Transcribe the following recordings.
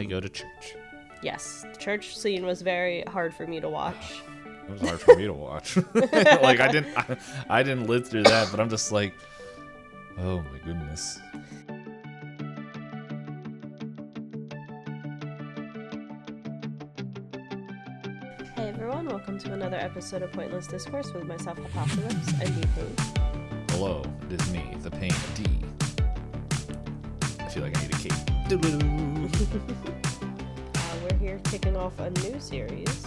to go to church. Yes, the church scene was very hard for me to watch. It was hard for me to watch. Like I didn't live through that, but I'm just like, oh my goodness. Hey everyone, welcome to another episode of Pointless Discourse with myself, Hoppocalypse, and Itisdpayne. Hello, it is me, the Pain D. I feel like I need a cape. We're here kicking off a new series.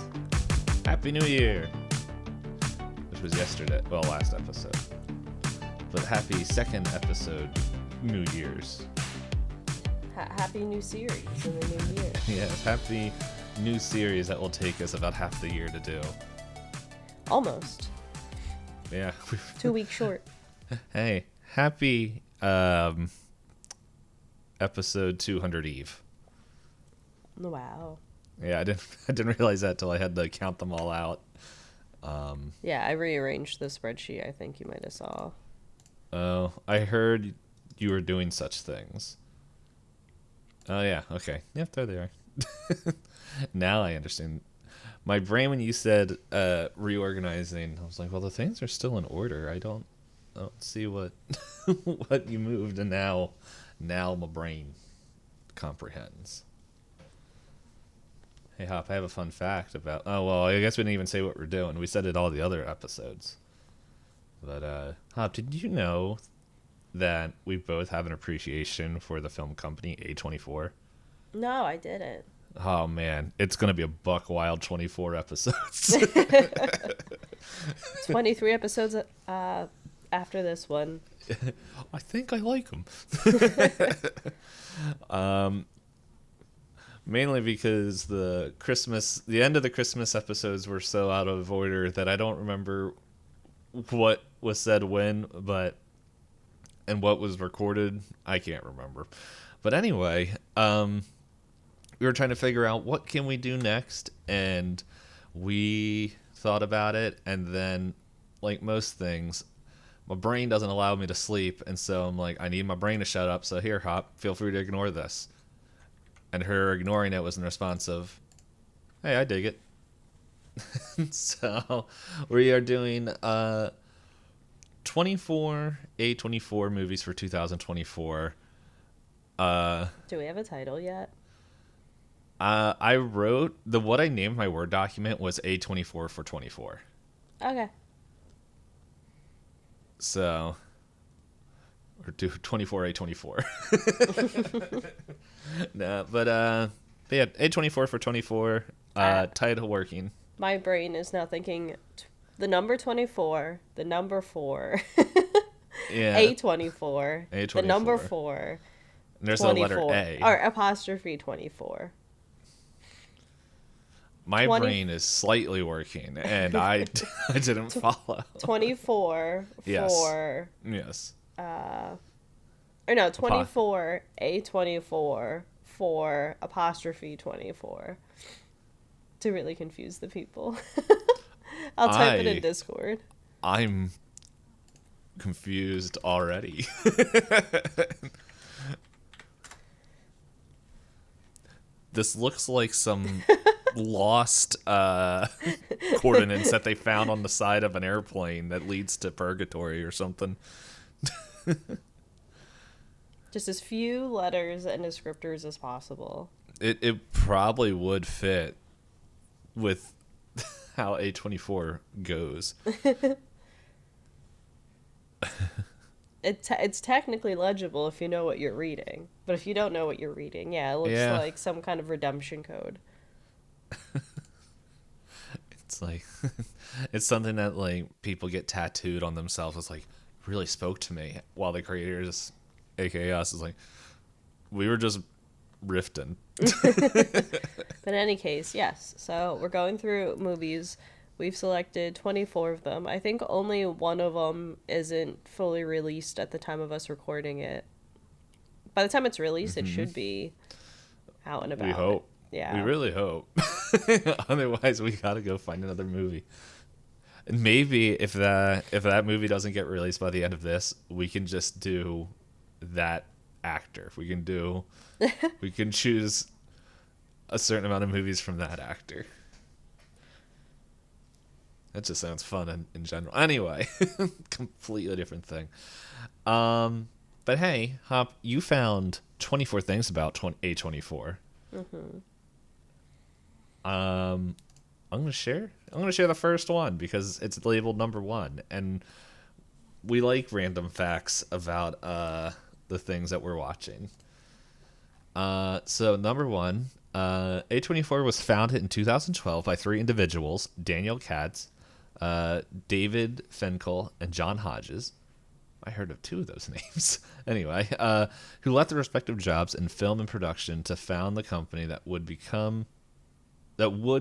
Happy New Year! Which was yesterday, well, last episode. But happy second episode, New Year's. Happy new series in the new year. Yes, happy new series that will take us about half the year to do. Almost. Yeah. 2 weeks short. Hey, happy episode 200 Eve. Wow. Yeah, I didn't realize that till I had to count them all out. Yeah, I rearranged the spreadsheet. I think you might have saw. Oh, I heard you were doing such things. Oh yeah, okay. Yep, there they are. Now I understand. My brain, when you said reorganizing, I was like, well, the things are still in order. I don't see what what you moved, and now my brain comprehends. Hey Hop, I have a fun fact about. Oh well, I guess we didn't even say what we're doing. We said it all the other episodes. But Hop, did you know that we both have an appreciation for the film company A24? No, I didn't. Oh man, it's gonna be a buck wild 24 episodes. 23 episodes after this one. I think I like them. Mainly because the end of the Christmas episodes were so out of order that I don't remember what was said when, and what was recorded, I can't remember. But anyway, we were trying to figure out what can we do next, and we thought about it, and then, like most things, my brain doesn't allow me to sleep, and so I'm like, I need my brain to shut up, so here, Hop, feel free to ignore this. And her ignoring it was in response of, hey, I dig it. So we are doing 24 A24 movies for 2024. Do we have a title yet? I wrote what I named my Word document was A24 for 24. Okay. So, or do 24 A24. No, but yeah, A24 for 24. Title working. My brain is now thinking the number 24, the number 4. Yeah. A24. The number 4. And there's 24, a letter A. Or apostrophe 24. My brain is slightly working, and I didn't follow. 24 yes. for... Yes. Or no, 24, A24 for apostrophe 24. To really confuse the people. I'll type it in Discord. I'm confused already. This looks like some lost coordinates that they found on the side of an airplane that leads to purgatory or something. Just as few letters and descriptors as possible. It probably would fit with how A24 goes. It's technically legible if you know what you're reading. But if you don't know what you're reading, yeah, it looks like some kind of redemption code. It's like, it's something that like people get tattooed on themselves. It's like, really spoke to me, while the creators, aka us, is like, we were just riffing. But in any case, yes. So we're going through movies. We've selected 24 of them. I think only one of them isn't fully released at the time of us recording it. By the time it's released, it should be out and about. We hope. Yeah. We really hope. Otherwise, we gotta go find another movie. And maybe if that movie doesn't get released by the end of this, we can just do that actor. We can choose a certain amount of movies from that actor. That just sounds fun in general. Anyway, completely different thing. But hey, Hop, you found 24 things about A24. Mm-hmm. I'm gonna share the first one because it's labeled number 1, and we like random facts about the things that we're watching. So number 1, A24 was founded in 2012 by 3 individuals: Daniel Katz, David Finkel, and John Hodges. I heard of 2 of those names. Anyway, who left their respective jobs in film and production to found the company that would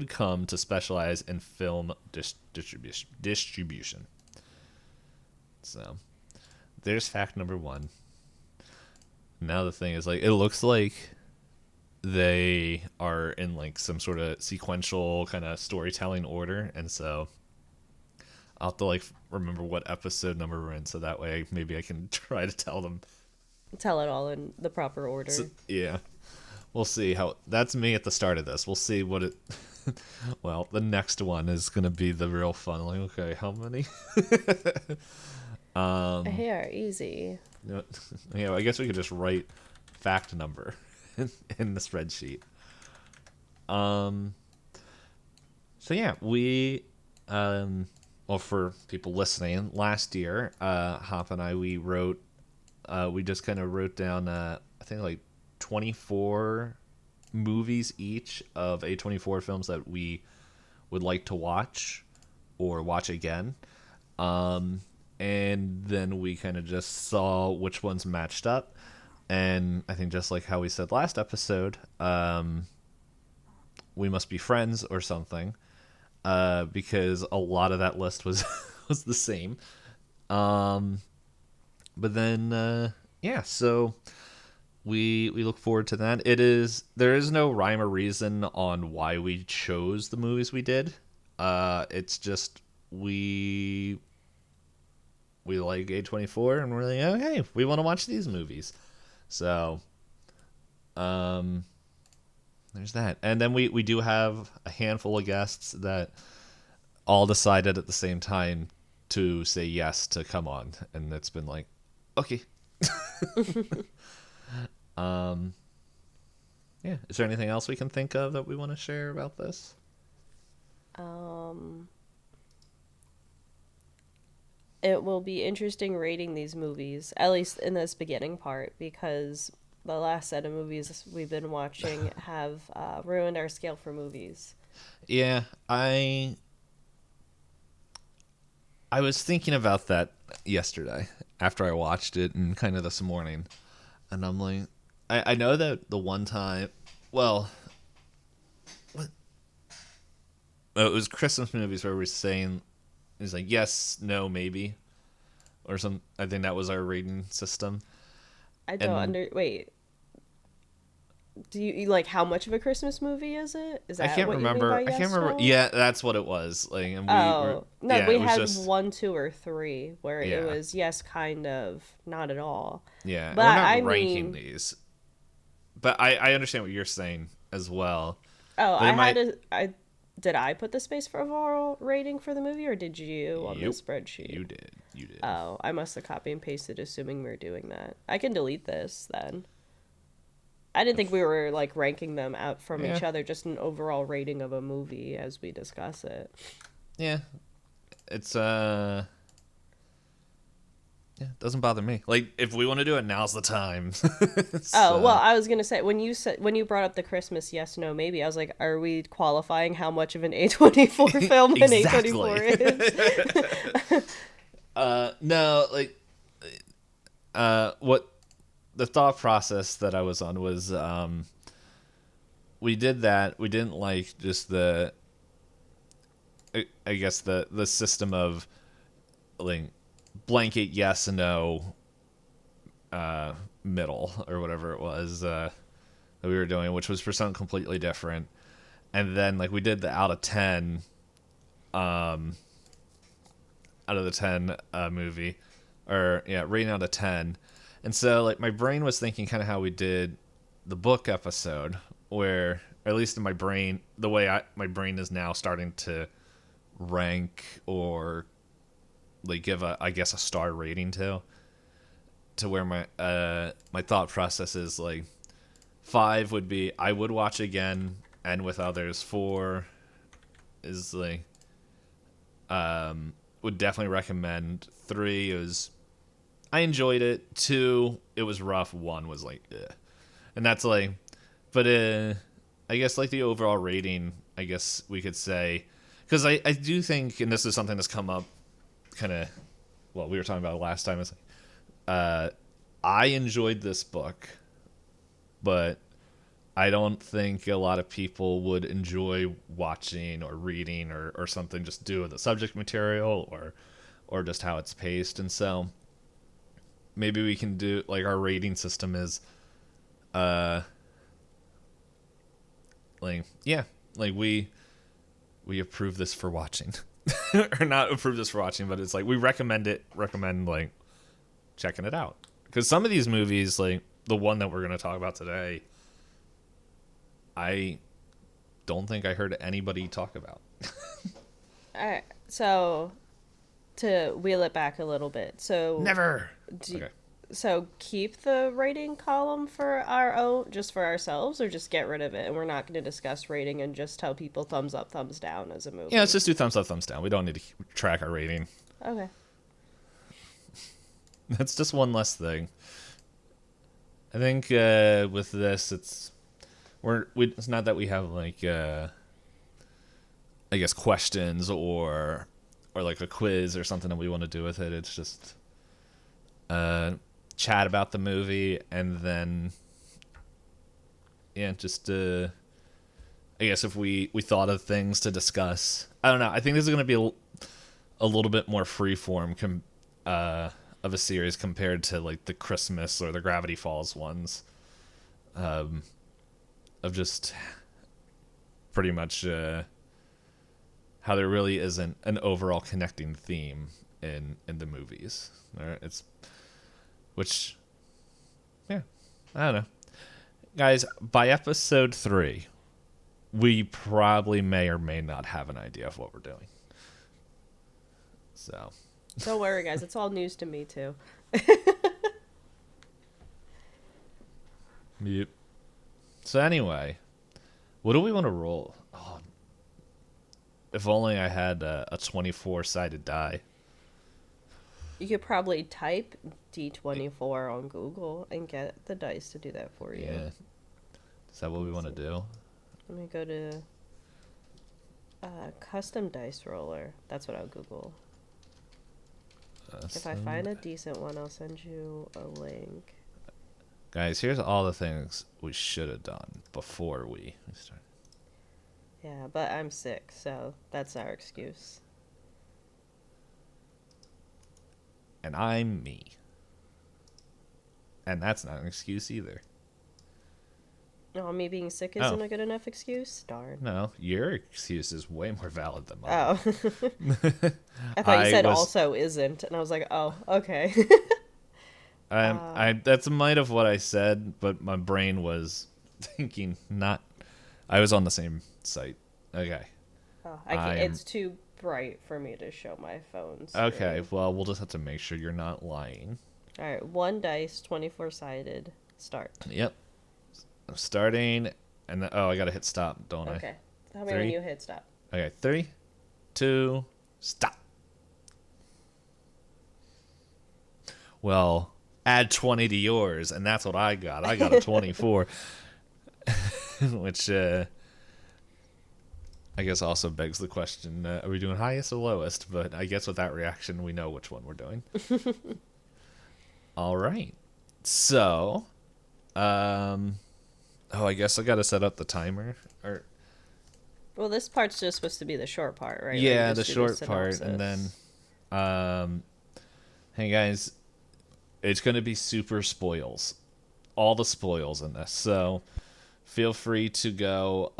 come to specialize in film distribution. So, there's fact number 1. Now the thing is, like, it looks like they are in like some sort of sequential kind of storytelling order, and so I'll have to like remember what episode number we're in, so that way maybe I can try to tell Tell it all in the proper order. So, yeah, we'll see how. That's me at the start of this. We'll see what it. Well, the next one is gonna be the real fun. Like, okay, how many? Here, easy. Yeah, I guess we could just write fact number in the spreadsheet. So yeah, we well, for people listening, last year, Hop and I, we just kind of wrote down, I think like 24 movies each of A24 films that we would like to watch or watch again. And then we kind of just saw which ones matched up. And I think just like how we said last episode, we must be friends or something. Because a lot of that list was was the same. But then yeah, so we look forward to that. There is no rhyme or reason on why we chose the movies we did. It's just we like A24 and we're like, okay, we want to watch these movies. So there's that. And then we do have a handful of guests that all decided at the same time to say yes to come on. And it's been like, okay. Yeah. Is there anything else we can think of that we want to share about this? It will be interesting rating these movies, at least in this beginning part, because the last set of movies we've been watching have ruined our scale for movies. Yeah, I was thinking about that yesterday after I watched it and kind of this morning. And I'm like, I know that the one time, well, what? Oh, it was Christmas movies where we were saying, it was like, yes, no, maybe. Or some, I think that was our rating system. I don't wait. Do you like how much of a Christmas movie is it? Is that I can't what remember. You mean by I can't yes, remember. no? Yeah, that's what it was. Like, and we we had just 1, 2, or 3 where it was yes, kind of, not at all. Yeah, but we're not ranking these. But I understand what you're saying as well. Oh, did I put the space for overall rating for the movie, or did you on the spreadsheet? You did. Oh, I must have copy and pasted, assuming we were doing that. I can delete this then. I didn't think we were like ranking them out from each other, just an overall rating of a movie as we discuss it. Yeah, it's yeah, it doesn't bother me. Like, if we want to do it, now's the time. Oh, well, I was gonna say when you brought up the Christmas yes, no, maybe, I was like, are we qualifying how much of an A24 film an A24 is? No, like, what the thought process that I was on was, we did that. We didn't like just I guess the system of like blanket yes and no middle or whatever it was that we were doing, which was for something completely different. And then like we did the out of 10 movie, or rating out of 10. And so like my brain was thinking kind of how we did the book episode, where or at least in my brain, the way my brain is now starting to rank or like give I guess a star rating to where my thought process is like 5 would be I would watch again and with others. 4 is like would definitely recommend. 3 is I enjoyed it. 2 it was rough. 1 was like ugh. And that's like, but I guess like the overall rating, I guess we could say, because I do think, and this is something that's come up kind of, well, we were talking about it last time. It's like, I enjoyed this book, but I don't think a lot of people would enjoy watching or reading or something just due to the subject material or just how it's paced. And so maybe we can do like our rating system is like yeah, like we approve this for watching. Or not approve this for watching, but it's like we recommend like checking it out. Because some of these movies, like the one that we're going to talk about today, I don't think I heard anybody talk about. All right, so to wheel it back a little bit, so Never. Okay. so keep the rating column for our own, just for ourselves, or just get rid of it, and we're not going to discuss rating and just tell people thumbs up, thumbs down as a movie. Yeah, let's just do thumbs up, thumbs down. We don't need to track our rating. Okay. That's just one less thing. I think with this, it's not that we have like I guess questions or like a quiz or something that we want to do with it. It's just chat about the movie and then just I guess if we thought of things to discuss. I don't know. I think this is going to be a little bit more freeform of a series compared to like the Christmas or the Gravity Falls ones, of just pretty much how there really isn't an overall connecting theme in the movies. It's which, yeah, I don't know, guys. By episode 3, we probably may or may not have an idea of what we're doing. So. Don't worry, guys. It's all news to me, too. Yep. So anyway, what do we want to roll? Oh, if only I had a 24-sided die. You could probably type D24 on Google and get the dice to do that for you. Yeah. Is that what we want to do? Let me go to custom dice roller. That's what I'll Google. If I find a decent one, I'll send you a link. Guys, here's all the things we should have done before we started. Yeah, but I'm sick, so that's our excuse. And I'm me. And that's not an excuse either. Oh, me being sick isn't a good enough excuse? Darn. No, your excuse is way more valid than mine. Oh. I thought you said also isn't, and I was like, oh, okay. That's might have what I said, but my brain was thinking not. I was on the same site. Okay. Oh, I can't. It's too bright for me to show my phone screen. Okay, well, we'll just have to make sure you're not lying. All right, 1 dice, 24-sided. Start. Yep. I'm starting, and then, I gotta hit stop, don't I? Okay. Tell me when you hit stop. Okay, 3, 2, stop. Well, add 20 to yours, and that's what I got. I got a 24, which I guess also begs the question: are we doing highest or lowest? But I guess with that reaction, we know which one we're doing. All right, so. I guess I gotta set up the timer. Well, this part's just supposed to be the short part, right? Yeah, the short part, and then, hey guys, it's gonna be super spoils, all the spoils in this. So, feel free to go,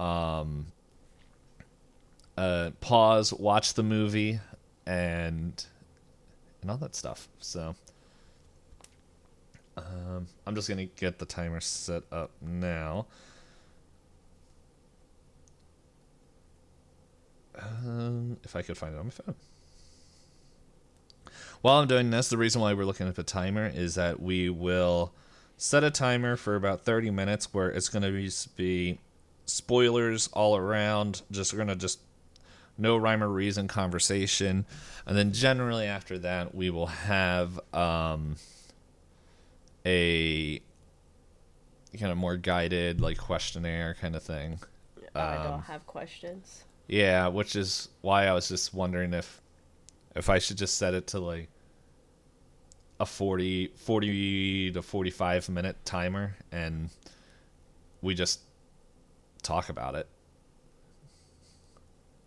pause, watch the movie, and all that stuff. So. I'm just going to get the timer set up now. if I could find it on my phone. While I'm doing this, the reason why we're looking at the timer is that we will set a timer for about 30 minutes where it's going to be spoilers all around. We're going to just no rhyme or reason conversation. And then generally after that, we will have a kind of more guided like questionnaire kind of thing. I don't have questions. Yeah, which is why I was just wondering if I should just set it to like a 40 to 45 minute timer and we just talk about it.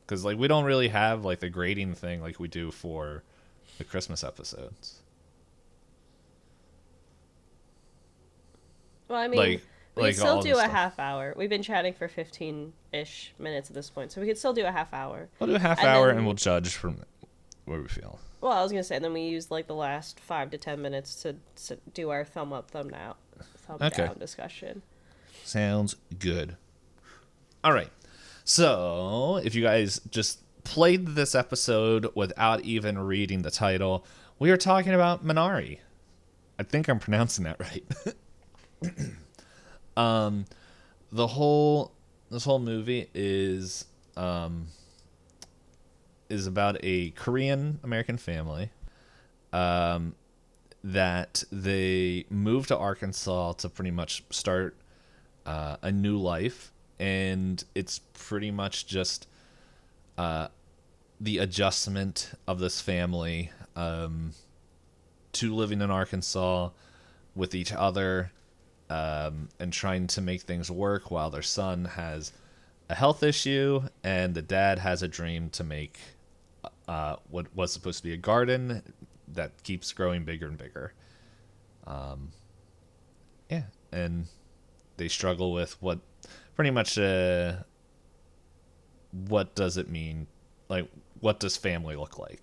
Because like we don't really have like the grading thing like we do for the Christmas episodes. Well, I mean, we could still all do the a stuff. half hour. We've been chatting for 15-ish minutes at this point, so we could still do a half hour. We'll do a half And hour then- and we'll judge from where we feel. Well, I was going to say, and then we use like the last 5 to 10 minutes to do our thumb up, thumb down discussion. Sounds good. All right. So, if you guys just played this episode without even reading the title, we are talking about Minari. I think I'm pronouncing that right. This whole movie is about a Korean American family that they moved to Arkansas to pretty much start a new life, and it's pretty much just the adjustment of this family to living in Arkansas with each other and trying to make things work while their son has a health issue and the dad has a dream to make what was supposed to be a garden that keeps growing bigger and bigger. Yeah, and they struggle with what pretty much what does it mean? Like, what does family look like?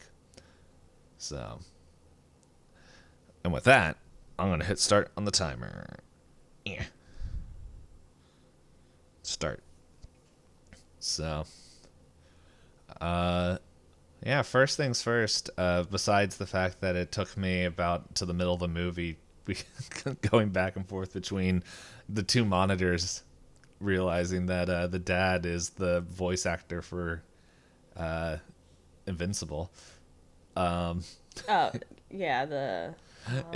So, and with that, I'm going to hit start on the timer. Yeah. Start. So, yeah, first things first, besides the fact that it took me about to the middle of the movie, going back and forth between the two monitors, realizing that the dad is the voice actor for Invincible. Oh, yeah, I'm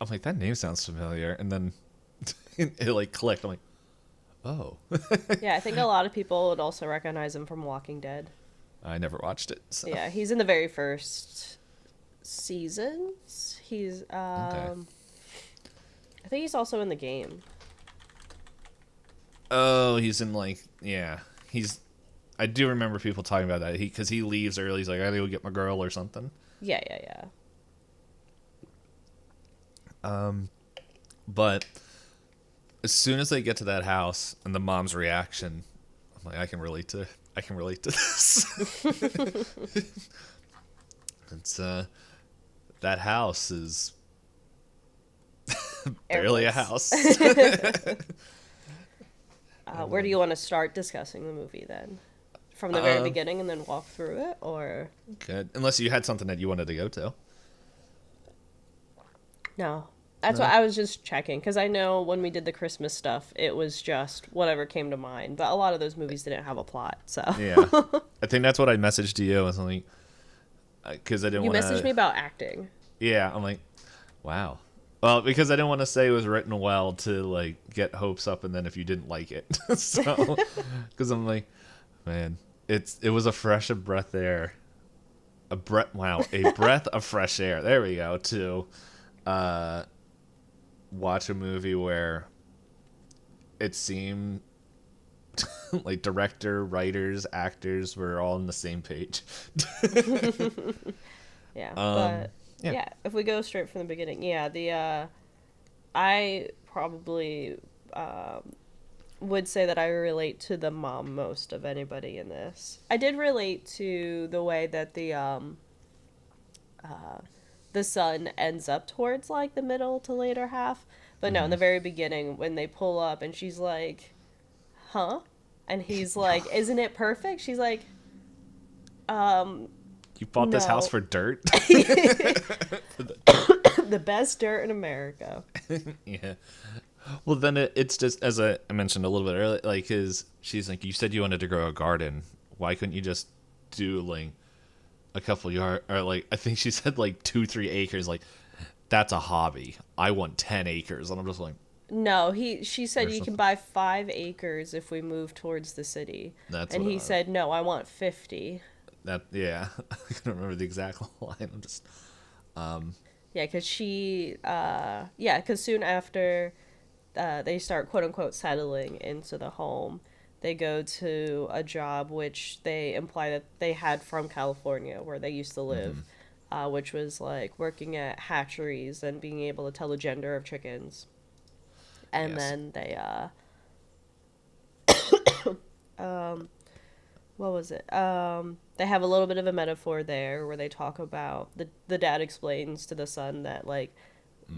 like, that name sounds familiar, and then it like clicked. I'm like, oh. yeah, I think a lot of people would also recognize him from Walking Dead. I never watched it. So. Yeah, he's in the very first seasons. He's Okay. I think he's also in the game. Oh, he's in I do remember people talking about that. Because he leaves early. He's like, I gotta go get my girl or something. Yeah. But as soon as they get to that house and the mom's reaction, I'm like, I can relate to this. It's that house is barely a house. Where do you want to start discussing the movie then? From the very beginning and then walk through it, or? Good. Unless you had something that you wanted to go to. No. That's what I was just checking, because I know when we did the Christmas stuff, it was just whatever came to mind. But a lot of those movies didn't have a plot, so. Yeah. I think that's what I messaged to you. I was like, because I didn't want to... You messaged me about acting. Yeah, I'm like, wow. Well, because I didn't want to say it was written well to, like, get hopes up and then if you didn't like it. So, because I'm like, man, it was a fresh breath air. A breath of fresh air. There we go, to watch a movie where it seemed like director, writers, actors were all on the same page. Yeah, yeah, if we go straight from the beginning, I probably would say that I relate to the mom most of anybody in this. I did relate to the way that the son ends up towards like the middle to later half, but no, in the very beginning when they pull up and she's like, huh? And he's like, isn't it perfect? She's like, You bought this house No. for dirt? The best dirt in America. Yeah. Well, then it's just, as I mentioned a little bit earlier, like, she's like, you said you wanted to grow a garden. Why couldn't you just do, like, a couple yard, or, like, I think she said, like, 2-3 acres. Like, that's a hobby. I want 10 acres. And I'm just like, No, she said there's you can nothing. buy 5 acres if we move towards the city. That's And what he said, no, I want 50. yeah. I don't remember the exact line. I'm just, Yeah, because because soon after they start quote unquote settling into the home, they go to a job which they imply that they had from California where they used to live, which was like working at hatcheries and being able to tell the gender of chickens. And yes. then they, what was it? They have a little bit of a metaphor there where they talk about the dad explains to the son that like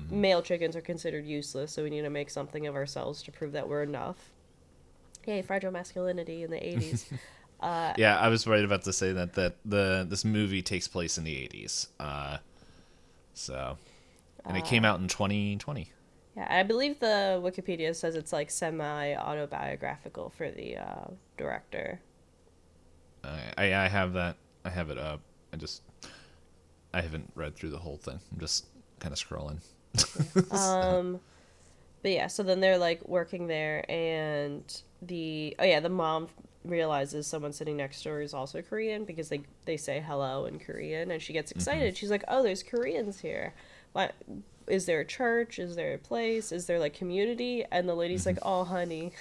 male chickens are considered useless, so we need to make something of ourselves to prove that we're enough. Yay, fragile masculinity in the 80s. Yeah, I was right about to say that this movie takes place in the 80s. So, and it came out in 2020. Yeah, I believe the Wikipedia says it's like semi autobiographical for the director. I have that. I have it up. I haven't read through the whole thing. I'm just kind of scrolling. But yeah, so then they're like working there, and the mom realizes someone sitting next to her is also Korean because they say hello in Korean, and she gets excited. She's like, "Oh, there's Koreans here. What is there a church? Is there a place? Is there like community?" And the lady's like, "Oh, honey."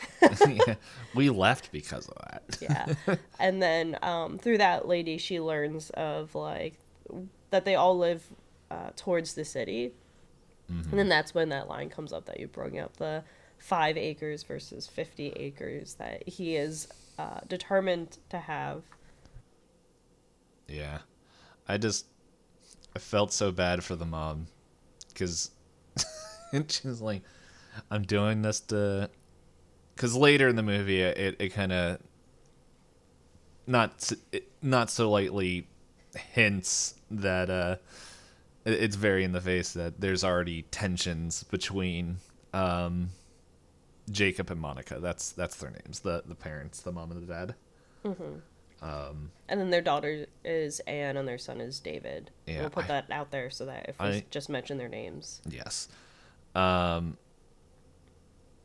Yeah, we left because of that. Yeah. And then through that lady, she learns of like that they all live towards the city. And then that's when that line comes up that you bring up, the 5 acres versus 50 acres that he is determined to have. Yeah, I felt so bad for the mom because she's like, I'm doing this to, because later in the movie it kind of not so lightly hints that it's very in the face that there's already tensions between Jacob and Monica. That's their names, the parents, the mom and the dad. And then their daughter is Anne and their son is David. Yeah, We'll put that out there so that if we just mention their names. Yes.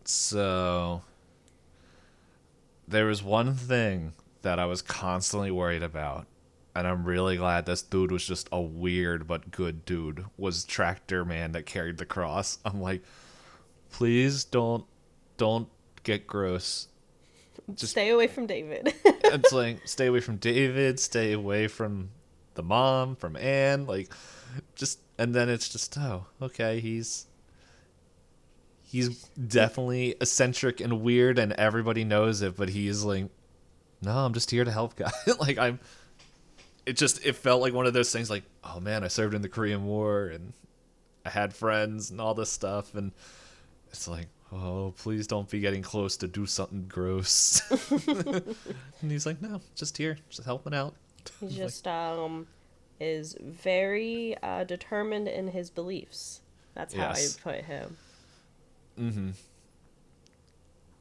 So there was one thing that I was constantly worried about, and I'm really glad this dude was just a weird but good dude, was Tractor Man that carried the cross. I'm like, please don't get gross. Just stay away from David. It's like, stay away from David, stay away from the mom, from Anne, like, just, and then it's just, oh, okay, he's definitely eccentric and weird and everybody knows it, but he's like, no, I'm just here to help guys. Like, it felt like one of those things like, oh man, I served in the Korean War and I had friends and all this stuff, and it's like, oh, please don't be getting close to do something gross. And he's like, no, just here, just helping out. He just is very determined in his beliefs. That's how Yes. I put him.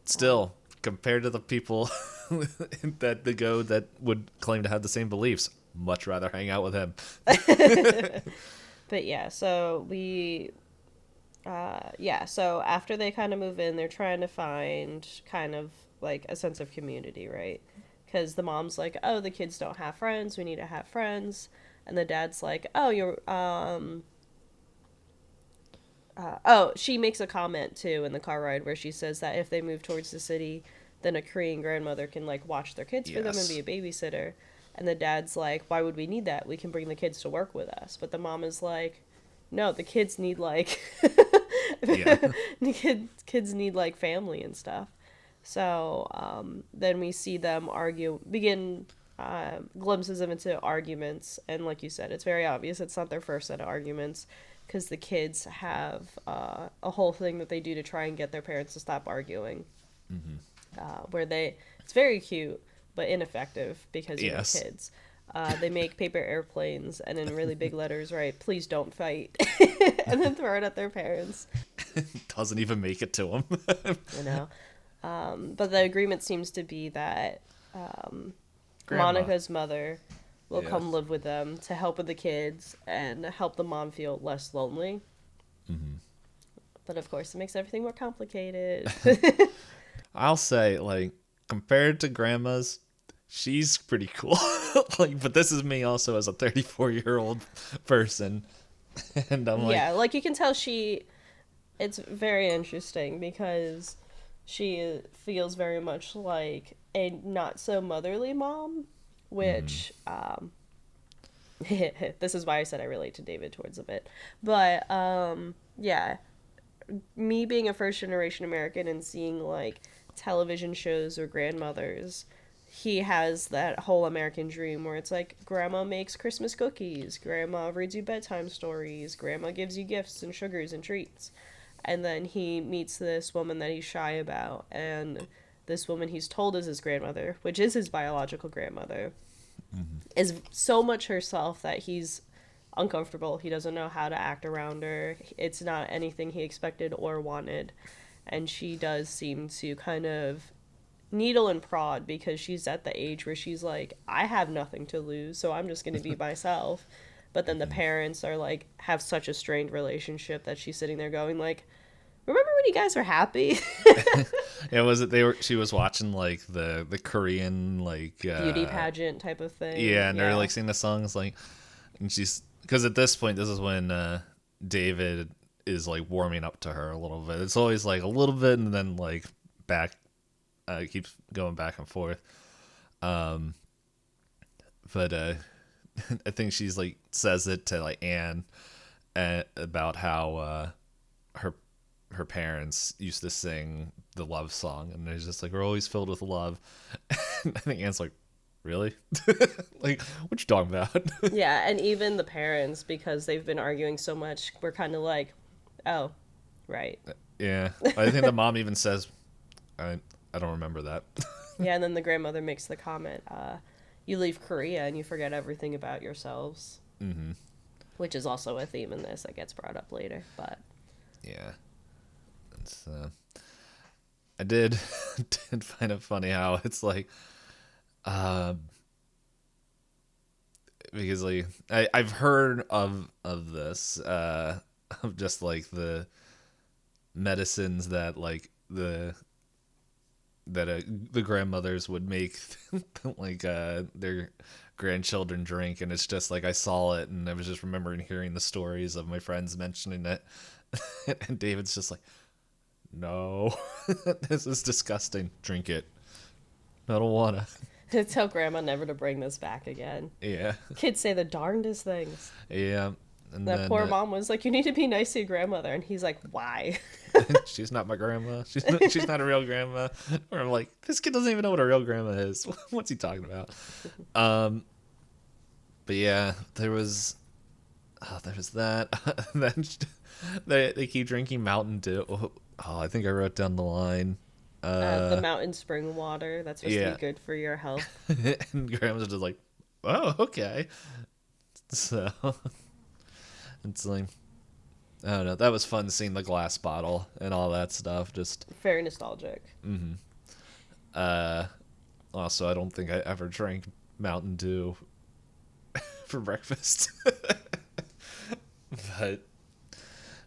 Still, compared to the people that would claim to have the same beliefs, much rather hang out with him. But yeah, so so after they kind of move in, they're trying to find kind of like a sense of community, right? Because the mom's like, oh, the kids don't have friends, we need to have friends. And the dad's like, oh, she makes a comment too in the car ride where she says that if they move towards the city, then a Korean grandmother can like watch their kids for them and be a babysitter. And the dad's like, why would we need that? We can bring the kids to work with us. But the mom is like, no, the kids need like kids need like family and stuff. So then we see them begin glimpses of into arguments, and like you said, it's very obvious it's not their first set of arguments because the kids have a whole thing that they do to try and get their parents to stop arguing. Where it's very cute but ineffective because you have kids. They make paper airplanes and in really big letters write, "Please don't fight," and then throw it at their parents. Doesn't even make it to him. You know, but the agreement seems to be that Grandma. Monica's mother will Yeah. come live with them to help with the kids and help the mom feel less lonely. But of course, it makes everything more complicated. I'll say, like, compared to grandma's, she's pretty cool. Like, but this is me also as a 34-year-old person, and I'm like, Yeah, like you can tell it's very interesting because she feels very much like a not so motherly mom, which this is why I said I relate to David towards a bit. But yeah, me being a first generation American and seeing like television shows or grandmothers, he has that whole American dream where it's like grandma makes Christmas cookies, grandma reads you bedtime stories, grandma gives you gifts and sugars and treats. And then he meets this woman that he's shy about, and this woman he's told is his grandmother, which is his biological grandmother, is so much herself that he's uncomfortable. He doesn't know how to act around her. It's not anything he expected or wanted. And she does seem to kind of needle and prod because she's at the age where she's like, I have nothing to lose, so I'm just going to be myself. But then the parents are like, have such a strained relationship that she's sitting there going like, remember when you guys were happy? yeah, was it they were? She was watching like the Korean like Beauty pageant type of thing. yeah, and they're like singing the songs like, and she's because at this point this is when David is like warming up to her a little bit. It's always like a little bit and then like back, keeps going back and forth. But I think she's like says it to like Anne about how her parents used to sing the love song, and they're just like, we're always filled with love. And I think Anne's like, really? Like, what you talking about? Yeah, and even the parents, because they've been arguing so much, we're kind of like, oh, right. Yeah, I think the mom even says, I don't remember that. Yeah, and then the grandmother makes the comment, you leave Korea and you forget everything about yourselves. Mm-hmm. Which is also a theme in this that gets brought up later, but... Yeah. It's, I did find it funny how it's like, because like I've heard of this, of just like the medicines that like the grandmothers would make like their grandchildren drink, and it's just like I saw it and I was just remembering hearing the stories of my friends mentioning it. And David's just like, no, this is disgusting, drink it, I don't wanna. Tell grandma never to bring this back again. Yeah. Kids say the darndest things. Yeah. And That then poor mom was like, you need to be nice to your grandmother. And he's like, why? she's not my grandma. She's not a real grandma. Or I'm like, this kid doesn't even know what a real grandma is. What's he talking about? But yeah, there was that. Then they keep drinking Mountain Dew. Oh, I think I wrote down the line. The mountain spring water. That's supposed to Yeah. be good for your health. And Grandma's just like, oh, okay. So it's like, I don't know. That was fun seeing the glass bottle and all that stuff. Just Very nostalgic. also, I don't think I ever drank Mountain Dew for breakfast. But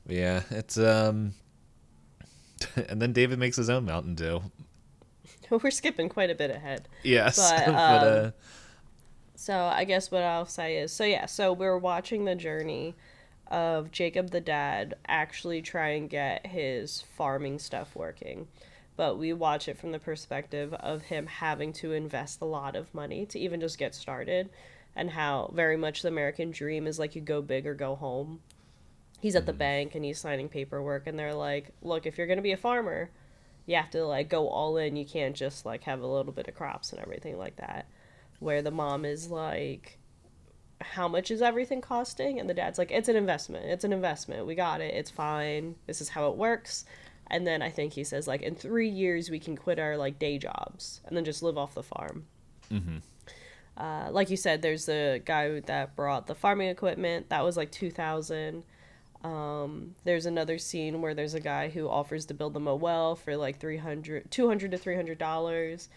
yeah, it's and then David makes his own Mountain Dew. We're skipping quite a bit ahead. Yes, But, so I guess what I'll say is, so we're watching the journey of Jacob the dad actually try and get his farming stuff working. But we watch it from the perspective of him having to invest a lot of money to even just get started, and how very much the American dream is like you go big or go home. He's at the bank and he's signing paperwork, and they're like, look, if you're going to be a farmer, you have to like go all in. You can't just like have a little bit of crops and everything like that. Where the mom is like, how much is everything costing? And the dad's like, it's an investment. It's an investment. We got it. It's fine. This is how it works. And then I think he says like, in 3 years we can quit our like day jobs and then just live off the farm. Like you said, there's the guy that brought the farming equipment. That was like 2,000. There's another scene where there's a guy who offers to build them a well for like 200 to $300.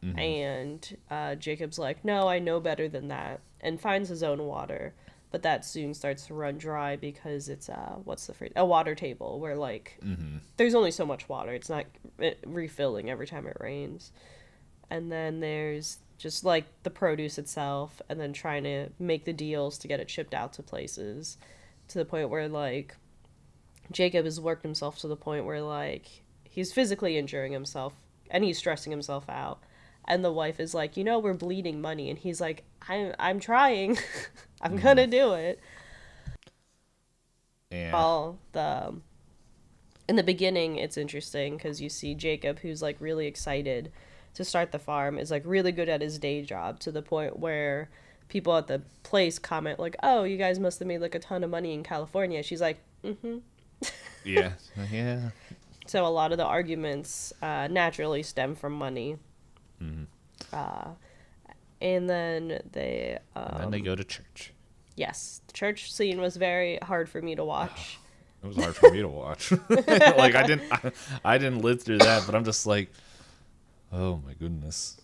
Mm-hmm. And Jacob's like, no, I know better than that, and finds his own water. But that soon starts to run dry because it's what's the phrase? A water table where like Mm-hmm. there's only so much water. It's not refilling every time it rains. And then there's just like the produce itself, and then trying to make the deals to get it shipped out to places, to the point where like Jacob has worked himself to the point where like he's physically injuring himself and he's stressing himself out. And the wife is like, we're bleeding money, and he's like, I'm trying. I'm Mm-hmm. gonna do it. Yeah. Well, in the beginning, it's interesting because you see Jacob, who's like really excited to start the farm, is like really good at his day job, to the point where people at the place comment like, "Oh, you guys must have made like a ton of money in California." She's like, "Mm-hmm." Yeah. Yeah. So a lot of the arguments naturally stem from money. Mm-hmm. And then And then they go to church. yes, the church scene was very hard for me to watch. It was hard for me to watch. Like I didn't live through that, but I'm just like, oh my goodness.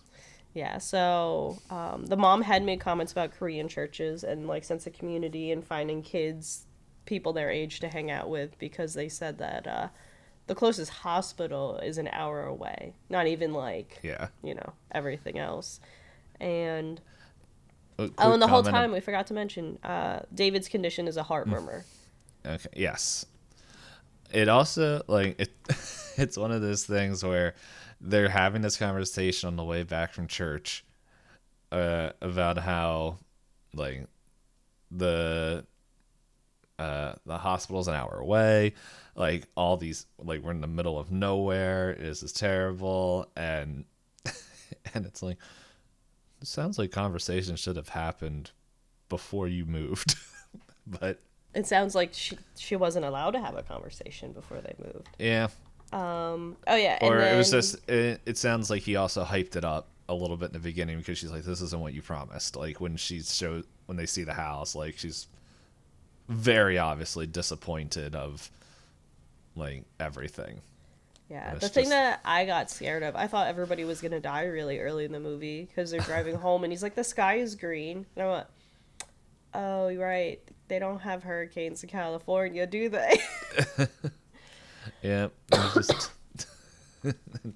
Yeah, so the mom had made comments about Korean churches and like sense of community and finding kids, people their age to hang out with, because they said that the closest hospital is an hour away. Not even like, Yeah. everything else. And Quick and the whole comment. time we forgot to mention David's condition is a heart murmur. Okay. Yes. It also like it. It's one of those things where they're having this conversation on the way back from church, about how like the hospital's an hour away, like all these, like we're in the middle of nowhere, this is terrible, and and it's like, it sounds like conversation should have happened before you moved. But It sounds like she wasn't allowed to have a conversation before they moved. yeah. Oh yeah, and Or then, it was just it sounds like he also hyped it up a little bit in the beginning, because she's like, this isn't what you promised. Like when when they see the house, like she's very obviously disappointed of like everything. yeah, And the it's thing just, that I got scared of, I thought everybody was gonna die really early in the movie because they're driving home and he's like, the sky is green, and I went, oh, you're right, they don't have hurricanes in California, do they? yeah, it was just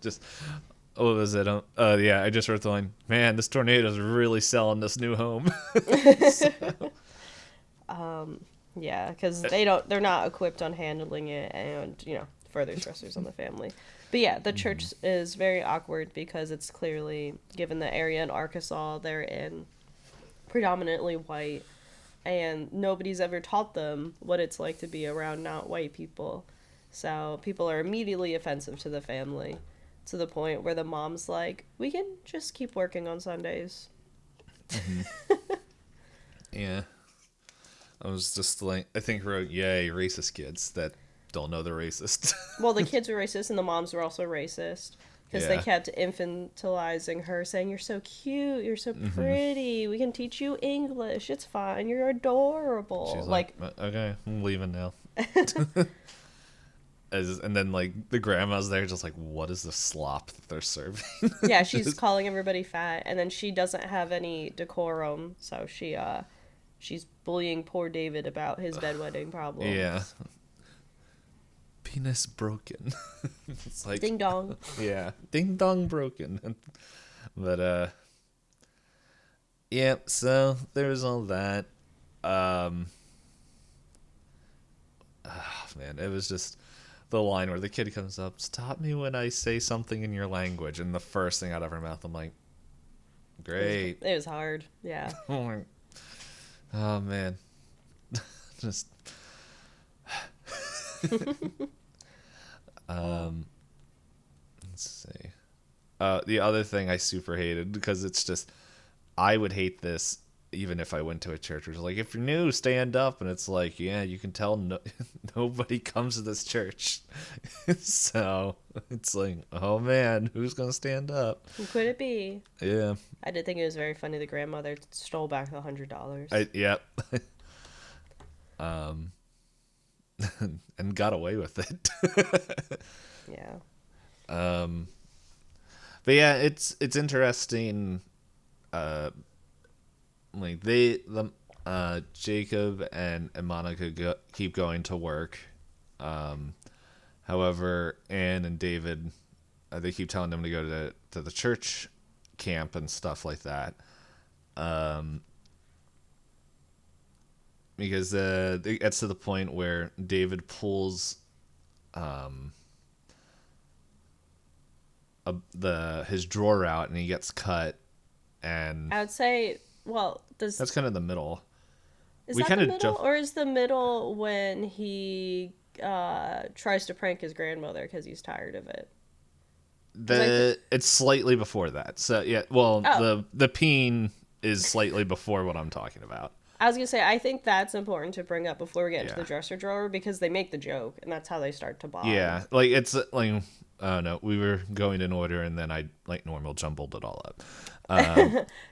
just what was it? Yeah, I just wrote the line, man, this tornado's really selling this new home. Yeah, because they're not equipped on handling it, and further stressors on the family. But yeah, the church is very awkward because it's clearly, given the area in Arkansas they're in, predominantly white, and nobody's ever taught them what it's like to be around not white people. So people are immediately offensive to the family, to the point where the mom's like, we can just keep working on Sundays. Yeah. I was just like, I think wrote, yay, racist kids that don't know they're racist. Well, the kids were racist and the moms were also racist because they Yeah. kept infantilizing her, saying, you're so cute, you're so pretty, we can teach you English, it's fine, you're adorable. She's like, okay, I'm leaving now. And then like the grandma's there just like, what is the slop that they're serving? yeah, she's calling everybody fat, and then she doesn't have any decorum, so she's bullying poor David about his bedwetting problems. Yeah. Penis broken. It's like, Ding dong. yeah, ding dong broken. But yeah, so there was all that. Oh, man, it was just the line where the kid comes up, stop me when I say something in your language, and the first thing out of her mouth, I'm like, great. It was hard, yeah. Oh man. Just let's see. The other thing I super hated, because it's just, I would hate this even if I went to a church, it was like, if you're new, stand up. And it's like, yeah, you can tell nobody comes to this church. So it's like, oh man, who's going to stand up? Who could it be? Yeah. I did think it was very funny. The grandmother stole back the $100. Yep. And got away with it. Yeah. But yeah, it's interesting. Like Jacob and Monica keep going to work. However, Anne and David, they keep telling them to go to the church camp and stuff like that. Because it gets to the point where David pulls his drawer out and he gets cut, and I would say, well, that's kind of the middle. Is that the middle, or is the middle when he tries to prank his grandmother because he's tired of it? It's slightly before that. So yeah, well, the peen is slightly before what I'm talking about. I was gonna say, I think that's important to bring up before we get into the dresser drawer, because they make the joke and that's how they start to bond. Yeah, like it's like, no, we were going in order and then I like normal jumbled it all up.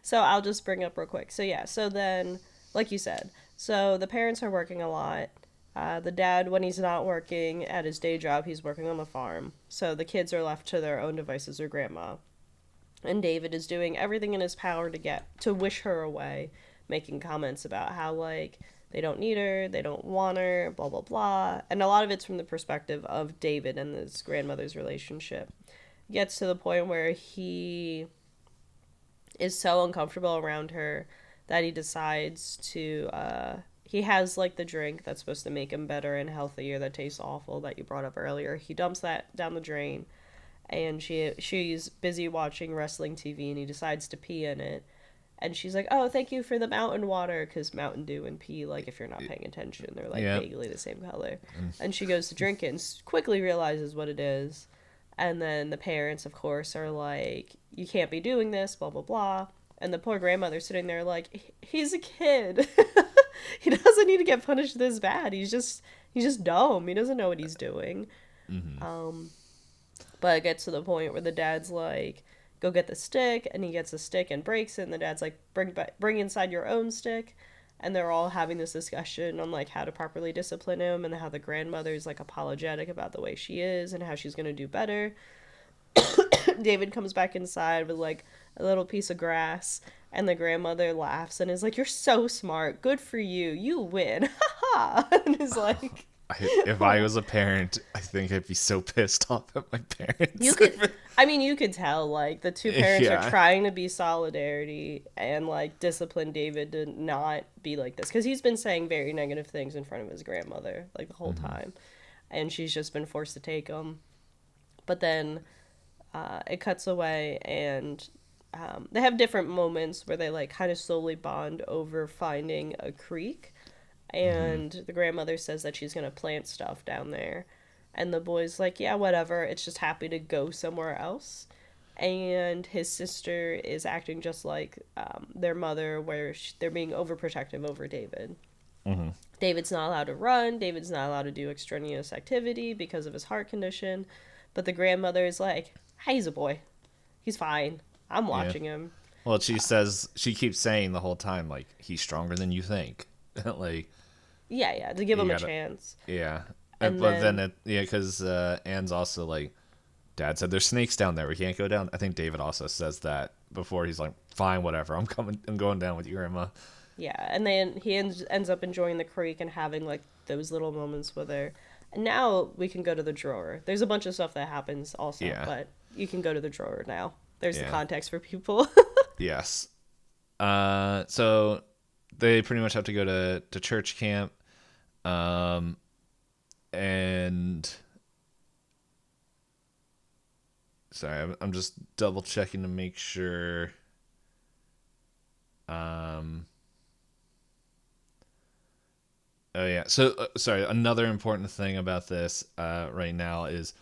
So I'll just bring up real quick. So yeah, so then, like you said, so the parents are working a lot. The dad, when he's not working at his day job, he's working on the farm. So the kids are left to their own devices or grandma. And David is doing everything in his power to wish her away, making comments about how, like, they don't need her, they don't want her, blah, blah, blah. And a lot of it's from the perspective of David and his grandmother's relationship. It gets to the point where he is so uncomfortable around her that he decides to, he has, like, the drink that's supposed to make him better and healthier that tastes awful that you brought up earlier. He dumps that down the drain, and she's busy watching wrestling TV, and he decides to pee in it. And she's like, oh, thank you for the mountain water, because Mountain Dew and pee, like, if you're not paying attention, they're, like, vaguely the same color. And she goes to drink it and quickly realizes what it is. And then the parents, of course, are like, you can't be doing this, blah, blah, blah. And the poor grandmother's sitting there like, he's a kid. He doesn't need to get punished this bad. He's just dumb. He doesn't know what he's doing. Mm-hmm. But it gets to the point where the dad's like, go get the stick, and he gets a stick and breaks it, and the dad's like, bring inside your own stick. And they're all having this discussion on, like, how to properly discipline him, and how the grandmother's, like, apologetic about the way she is and how she's going to do better. David comes back inside with, like, a little piece of grass, and the grandmother laughs and is like, you're so smart, good for you, you win, ha ha. And is like, if I was a parent, I think I'd be so pissed off at my parents. You could tell, like, the two parents are trying to be solidarity and, like, discipline David to not be like this, because he's been saying very negative things in front of his grandmother, like, the whole time, and she's just been forced to take them. But then it cuts away, and they have different moments where they, like, kind of slowly bond over finding a creek. And the grandmother says that she's going to plant stuff down there. And the boy's like, yeah, whatever. It's just happy to go somewhere else. And his sister is acting just like their mother, where they're being overprotective over David. Mm-hmm. David's not allowed to run. David's not allowed to do extraneous activity because of his heart condition. But the grandmother is like, he's a boy. He's fine. I'm watching him. Well, she keeps saying the whole time, like, he's stronger than you think. Like, yeah, to give him a chance. Yeah. But then because Anne's also like, Dad said there's snakes down there, we can't go down. I think David also says that before. He's like, fine, whatever, I'm going down with you, Grandma. Yeah, and then he ends up enjoying the creek and having, like, those little moments with her. And now we can go to the drawer. There's a bunch of stuff that happens also, but you can go to the drawer now. There's the context for people. Yes. So they pretty much have to go to church camp. And sorry, I'm just double checking to make sure. Oh yeah. So sorry. Another important thing about this right now is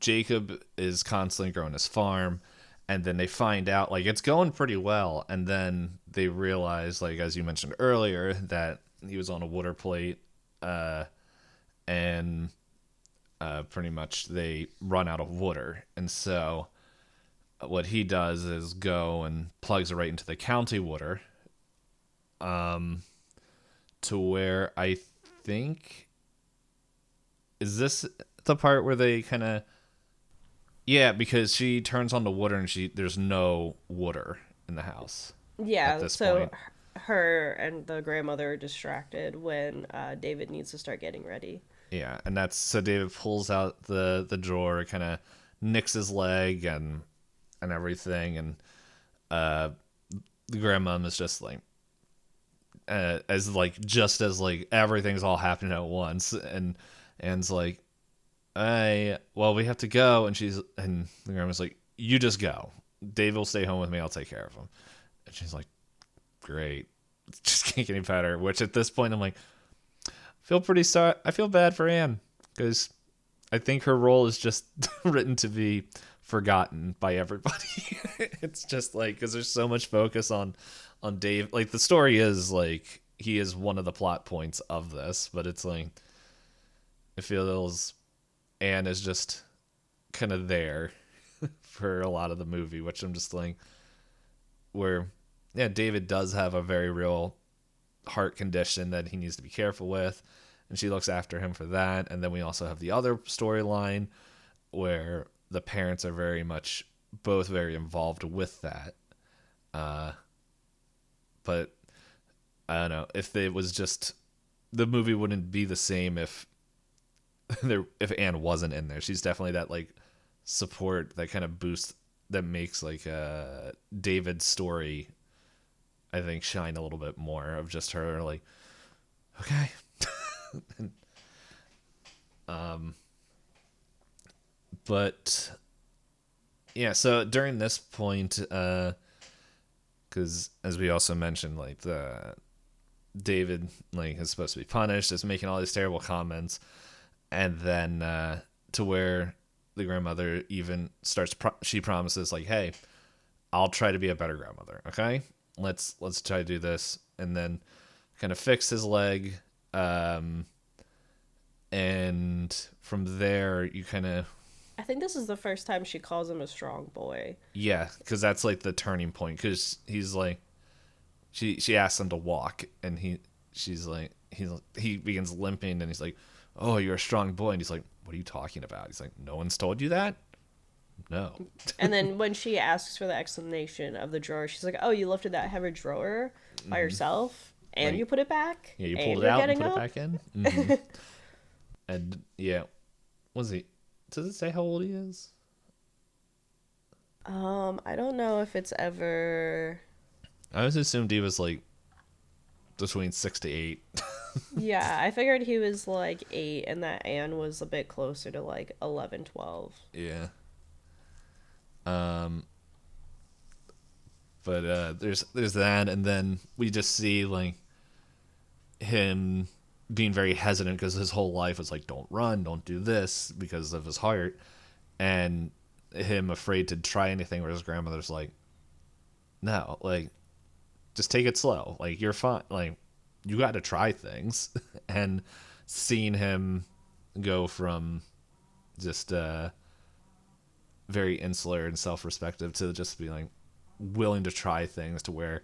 Jacob is constantly growing his farm, and then they find out like it's going pretty well, and then they realize, like as you mentioned earlier, that he was on a water plate, and pretty much they run out of water, and so what he does is go and plugs it right into the county water, to where I think, is this the part where they kind of, yeah, because she turns on the water and there's no water in the house at Yeah, this so point. her and the grandmother are distracted when David needs to start getting ready. Yeah, and that's so David pulls out the drawer, kind of nicks his leg and everything, and uh, the grandmom is just like, as like just as like everything's all happening at once, and it's like, I well we have to go, and the grandma's like, you just go. Dave will stay home with me. I'll take care of him. And she's like, great. It just can't get any better. Which at this point I'm like, feel pretty sorry. I feel bad for Anne because I think her role is just written to be forgotten by everybody. It's just like because there's so much focus on Dave. Like the story is like he is one of the plot points of this, but it's like it feels Anne is just kind of there for a lot of the movie, which I'm just like, where yeah, David does have a very real heart condition that he needs to be careful with, and she looks after him for that. And then we also have the other storyline where the parents are very much both very involved with that. But I don't know if it was just the movie wouldn't be the same if if Anne wasn't in there. She's definitely that like support, that kind of boost that makes like David's story, I think, shine a little bit more, of just her like, okay. And, but yeah, so during this point, because as we also mentioned, like the David like is supposed to be punished, is making all these terrible comments, and then to where the grandmother even starts. She promises like, "Hey, I'll try to be a better grandmother. Okay, let's try to do this," and then kind of fix his leg, and from there you kind of, I think this is the first time she calls him a strong boy. yeah, because that's like the turning point. Because he's like, she asks him to walk, and she's like, he begins limping, and he's like, "Oh, you're a strong boy," and he's like, "What are you talking about?" He's like, "No one's told you that." No. And then when she asks for the explanation of the drawer, she's like, "Oh, you lifted that heavy drawer by yourself, and Like, you put it back, yeah, you and pulled it you're out and getting put it up." back in. And yeah, was he? Does it say how old he is? I don't know if it's ever. I always assumed he was like between 6 to 8. Yeah, I figured he was like 8, and that Anne was a bit closer to like 11, 12. Yeah. But there's that, and then we just see like him being very hesitant because his whole life was like, don't run, don't do this, because of his heart, and him afraid to try anything. Where his grandmother's like, no, like just take it slow, like you're fine, like you got to try things. And seeing him go from just very insular and self-respective to just be like willing to try things, to where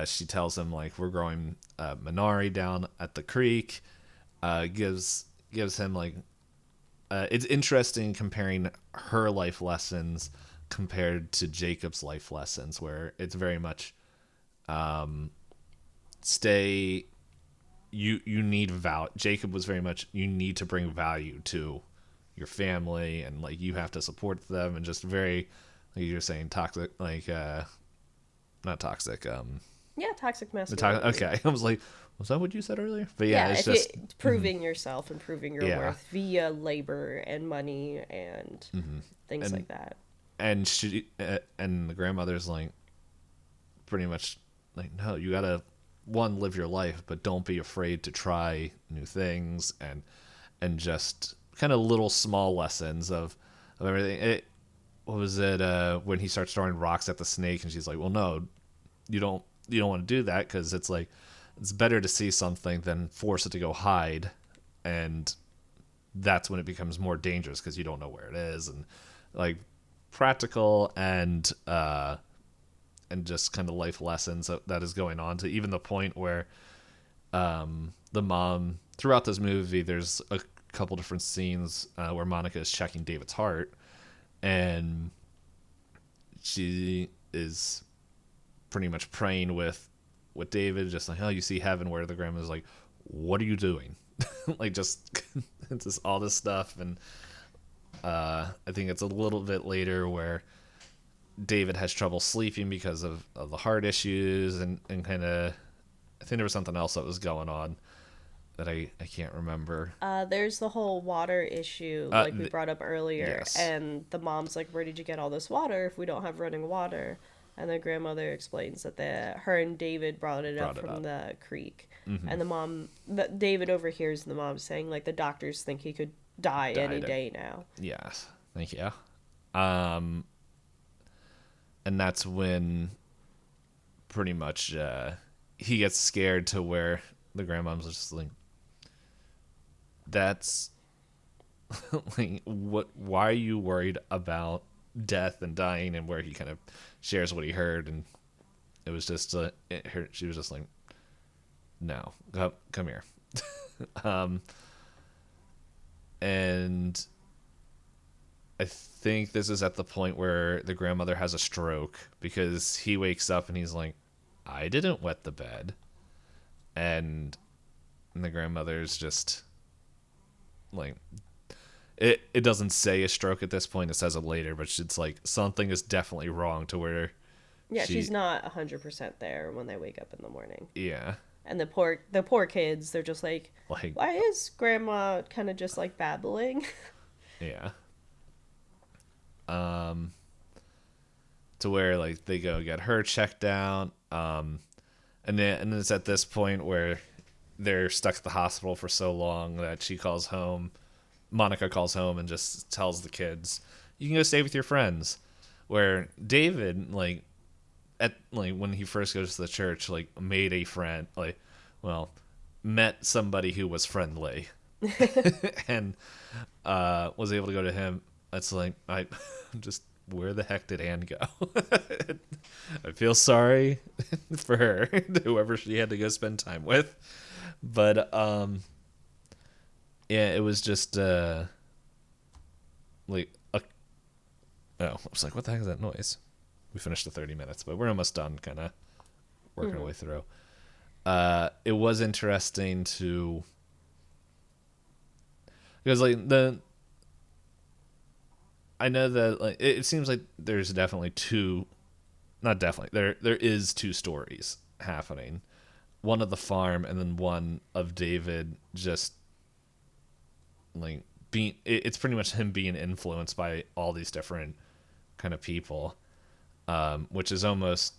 she tells him like, we're growing Minari down at the creek, gives him like, it's interesting comparing her life lessons compared to Jacob's life lessons, where it's very much stay, you need Jacob was very much, you need to bring value to your family, and like you have to support them, and just very, like you're saying, toxic, like not toxic, Yeah, toxic the masculinity. okay. I was like, was that what you said earlier? But yeah, Yeah, it's if you just proving yourself and proving your yeah. worth via labor and money and things and like that. and she and the grandmother's like, pretty much like, no, you gotta, one, live your life, but don't be afraid to try new things, and just kind of little small lessons of everything. what was it? When he starts throwing rocks at the snake, and she's like, "Well, no, you don't want to do that because it's like it's better to see something than force it to go hide, and that's when it becomes more dangerous because you don't know where it is." And like practical and just kind of life lessons that is going on to even the point where the mom throughout this movie, there's a couple different scenes where Monica is checking David's heart, and she is pretty much praying with David, just like, "Oh, you see heaven," where the grandma's like, "What are you doing?" Like just all this stuff. And I think it's a little bit later where David has trouble sleeping because of the heart issues, and kind of, I think there was something else that was going on that I can't remember. There's the whole water issue, like we brought up earlier, yes. and the mom's like, "Where did you get all this water if we don't have running water?" And the grandmother explains that her and David brought it up from the creek, and David overhears the mom saying like, "The doctors think he could die any day now." Yes, thank you. And that's when pretty much he gets scared to where the grandmom's just like, "That's like, what? Why are you worried about death and dying?" And where he kind of shares what he heard, and it was just she was just like, "No, come here." And I think this is at the point where the grandmother has a stroke because he wakes up and he's like, "I didn't wet the bed," and the grandmother's just like, it doesn't say a stroke at this point, it says it later, but it's like something is definitely wrong to where she's not 100% there when they wake up in the morning. Yeah. And the poor kids, they're just like, "Why is grandma kind of just like babbling?" Yeah. To where like they go get her checked out, and then it's at this point where they're stuck at the hospital for so long that Monica calls home and just tells the kids, "You can go stay with your friends." Where David, like, when he first goes to the church, like, made a friend, met somebody who was friendly, and was able to go to him. It's like, I just, where the heck did Anne go? I feel sorry for her, whoever she had to go spend time with, but yeah, it was just I was like, what the heck is that noise? We finished the 30 minutes, but we're almost done, kind of working our way through. It was interesting because I know that like it seems like there's definitely there is two stories happening, one of the farm and then one of David just like it's pretty much him being influenced by all these different kind of people, which is almost,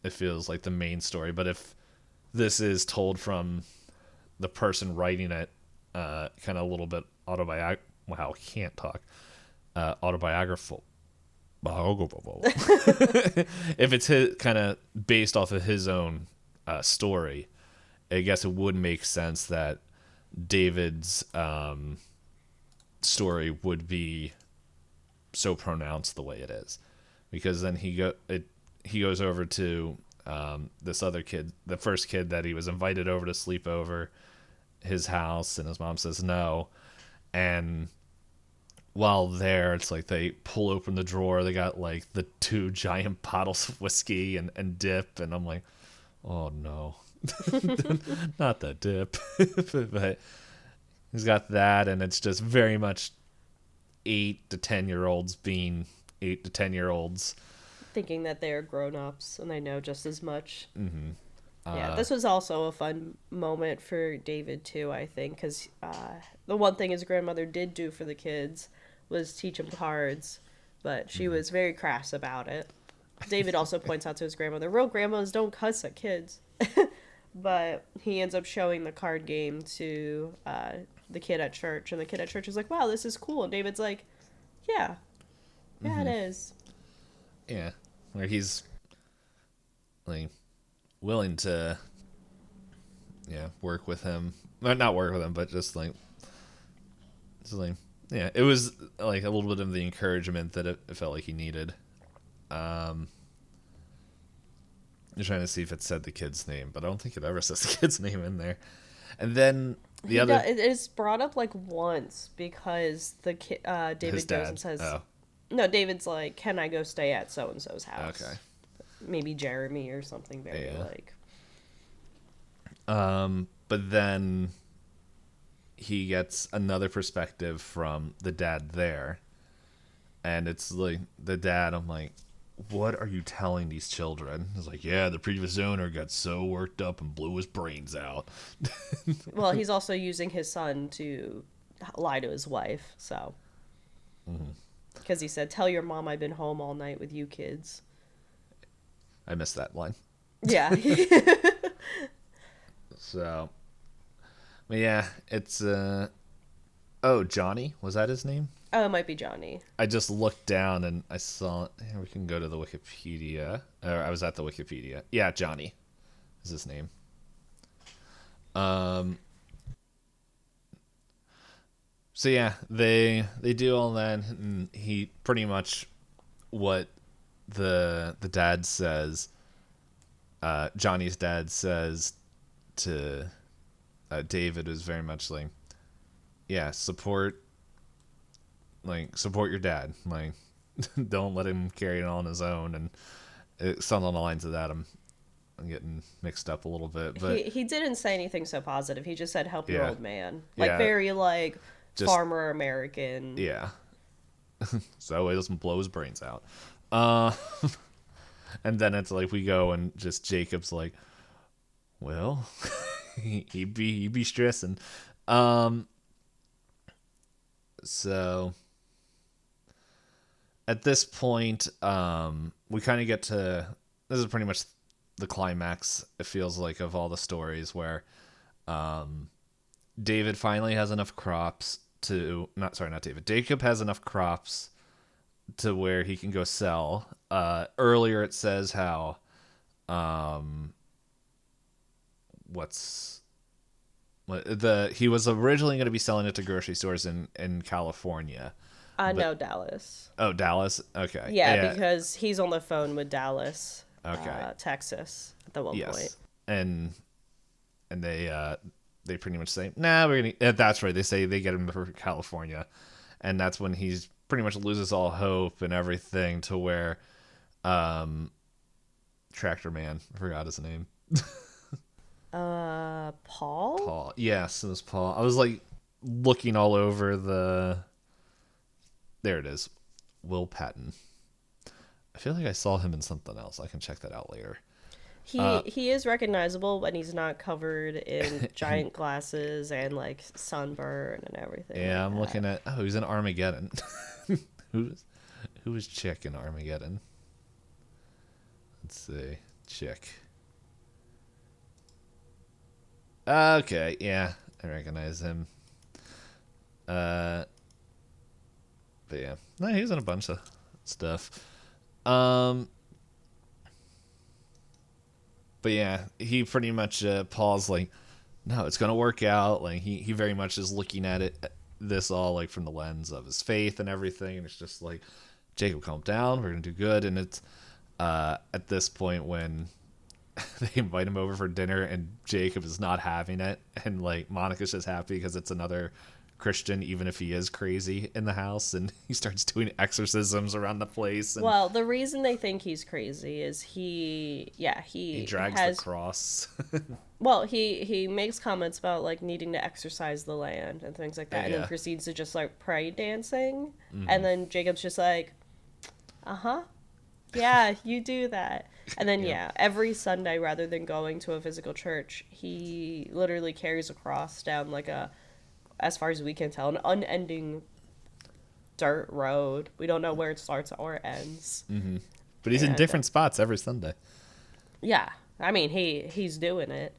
it feels like the main story. But if this is told from the person writing it, kind of a little bit autobiographical. If it's his kind of based off of his own story, I guess it would make sense that David's story would be so pronounced the way it is, because then he goes over to this other kid, the first kid that he was invited over to sleep over his house, and his mom says no. And while there, it's like they pull open the drawer, they got like the 2 giant bottles of whiskey and dip, and I'm like, oh no. Not the dip. But he's got that, and it's just very much 8 to 10-year-olds being 8 to 10-year-olds, thinking that they're grown-ups and they know just as much. Mm-hmm. Yeah, this was also a fun moment for David too, I think, because the one thing his grandmother did do for the kids was teach him cards, but she was very crass about it. David also points out to his grandmother, real grandmas don't cuss at kids. But he ends up showing the card game to the kid at church, and the kid at church is like, wow, this is cool. And David's like, yeah. Yeah, it is. Yeah, where he's like willing to, work with him. Well, not work with him, but just like, yeah, it was like a little bit of the encouragement that it felt like he needed. I'm trying to see if it said the kid's name, but I don't think it ever says the kid's name in there. And then it is brought up like once because David his goes dad. and says, Oh, no, David's like, can I go stay at so and so's house? okay. Maybe Jeremy or something very like. But then he gets another perspective from the dad there, and it's like the dad. I'm like, what are you telling these children? He's like, yeah, the previous owner got so worked up and blew his brains out. Well, he's also using his son to lie to his wife, so. Because he said, tell your mom I've been home all night with you kids. I missed that line. Yeah. So, but yeah, it's Johnny, was that his name? Oh, it might be Johnny. I just looked down and I saw. Here, we can go to the Wikipedia. I was at the Wikipedia. Yeah, Johnny is his name. So yeah, they do all that, and he pretty much what the dad says. Johnny's dad says to David is very much like, yeah, support your dad, like don't let him carry it on his own, and it's something on the lines of that. I'm getting mixed up a little bit, but he didn't say anything so positive. He just said help your old man, like Yeah. very like Just- farmer American. yeah. So that way he doesn't blow his brains out. And then it's like we go and just Jacob's like, well, he be stressing. So at this point, we kind of get to, this is pretty much the climax, it feels like, of all the stories where David finally has enough crops to, not David, Jacob has enough crops to where he can go sell. Earlier it says how, he was originally going to be selling it to grocery stores in California. No, Dallas. Oh, Dallas? Okay. Yeah, because he's on the phone with Dallas, Okay. Texas at the one point. And they pretty much say, nah, we're gonna. That's right. They say they get him for California, and that's when he's pretty much loses all hope and everything to where, Tractor Man, I forgot his name. Paul? Paul. Yes, it was Paul. I was like looking all over the. There it is. Will Patton. I feel like I saw him in something else. I can check that out later. He is recognizable when he's not covered in giant glasses and like sunburn and everything. Yeah, like I'm looking at. Oh, he's in Armageddon. Who was Chick in Armageddon? Let's see. Chick. Okay, yeah, I recognize him. But yeah, no, he's in a bunch of stuff. But yeah, he pretty much Paul's like, no, it's gonna work out. Like he very much is looking at this all like from the lens of his faith and everything, and it's just like, Jacob, calm down. We're gonna do good. And it's at this point when they invite him over for dinner, and Jacob is not having it, and like Monica's just happy because it's another Christian, even if he is crazy, in the house, and he starts doing exorcisms around the place. And well, the reason they think he's crazy is he drags the cross. Well, he makes comments about like needing to exercise the land and things like that, and then proceeds to just like pray dancing, and then Jacob's just like, yeah, you do that. And then every Sunday, rather than going to a physical church, he literally carries a cross down like as far as we can tell, an unending dirt road. We don't know where it starts or ends. Mm-hmm. But he's in different spots every Sunday. Yeah, I mean he's doing it,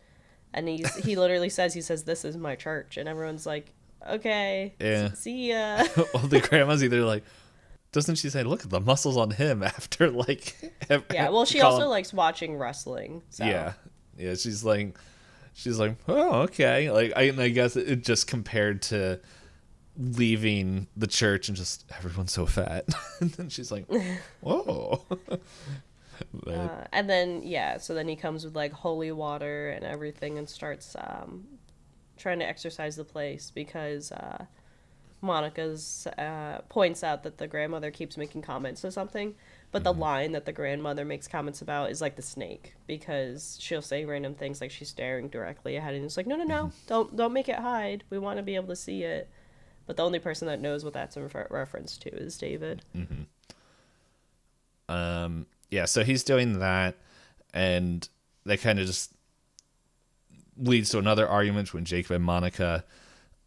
and he literally says this is my church, and everyone's like, okay, see ya. Well, the grandma's either like, doesn't she say, look at the muscles on him after like Yeah, well, she also likes watching wrestling. So. Yeah, she's like, oh, okay. Like I guess it just compared to leaving the church and just everyone's so fat. And then she's like, whoa. And then so then he comes with like holy water and everything and starts trying to exorcise the place because Monica's points out that the grandmother keeps making comments or something, but the line that the grandmother makes comments about is like the snake, because she'll say random things like she's staring directly ahead and it's like, no, don't make it hide, we want to be able to see it. But the only person that knows what that's in reference to is David. Yeah, so he's doing that, and they kind of just leads to another argument between Jacob and Monica,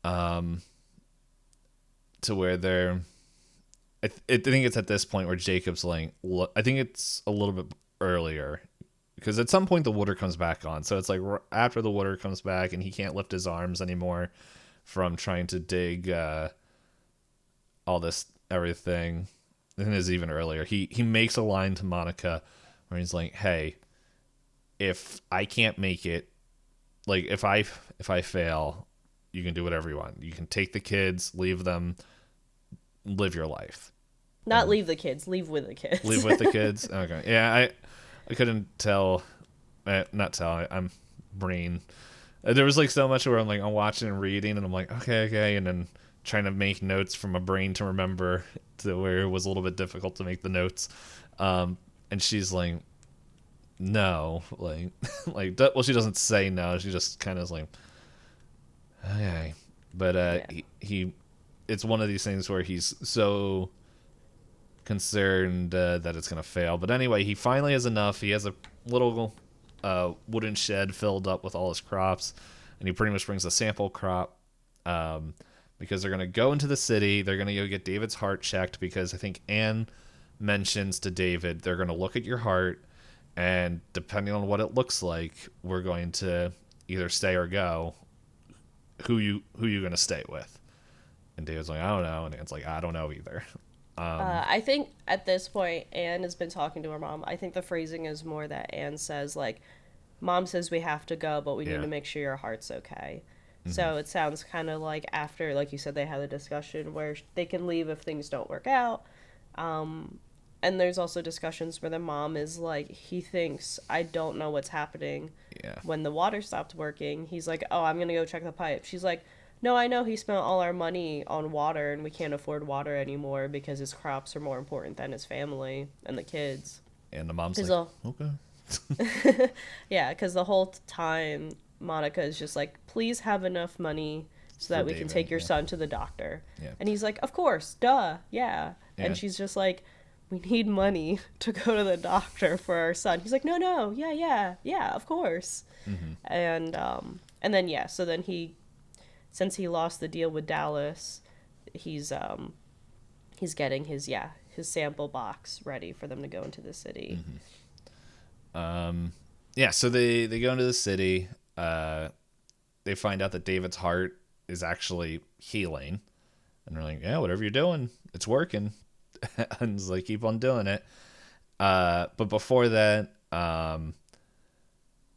to where they're... I think it's at this point where Jacob's like... I think it's a little bit earlier, because at some point the water comes back on. So it's like after the water comes back, and he can't lift his arms anymore from trying to dig all this, everything. I think it's even earlier. He makes a line to Monica where he's like, hey, if I can't make it, like if I fail, you can do whatever you want. You can take the kids, leave them, live your life. Not leave the kids, leave with the kids. Leave with the kids? Okay. Yeah, I couldn't tell. Not tell. I'm brain. There was like so much where I'm watching and reading, and I'm like, okay, and then trying to make notes from my brain to remember, to where it was a little bit difficult to make the notes. And she's like, no, like well, she doesn't say no. She just kind of is like, okay. But he it's one of these things where he's so concerned that it's going to fail. But anyway, he finally has enough. He has a little wooden shed filled up with all his crops, and he pretty much brings a sample crop, because they're going to go into the city. They're going to go get David's heart checked, because I think Anne mentions to David, they're going to look at your heart, and depending on what it looks like, we're going to either stay or go. Who you going to stay with? And David's like, I don't know. And Anne's like, I don't know either. I think at this point, Anne has been talking to her mom. I think the phrasing is more that Anne says, like, Mom says we have to go, but we need to make sure your heart's okay. Mm-hmm. So it sounds kind of like after, like you said, they had a discussion where they can leave if things don't work out. And there's also discussions where the mom is like, he thinks, I don't know what's happening. Yeah. When the water stopped working, he's like, oh, I'm going to go check the pipe. She's like, no, I know he spent all our money on water and we can't afford water anymore because his crops are more important than his family and the kids. And the mom's like, okay. Yeah, because the whole time, Monica is just like, please have enough money so that we can take your son to the doctor. Yeah. And he's like, of course, duh, yeah. And she's just like, we need money to go to the doctor for our son. He's like, no, yeah, of course. Mm-hmm. And then, so then since he lost the deal with Dallas, he's getting his sample box ready for them to go into the city. Mm-hmm. So they go into the city. They find out that David's heart is actually healing, and they're like, yeah, whatever you're doing, it's working. And it's like, keep on doing it. But before that,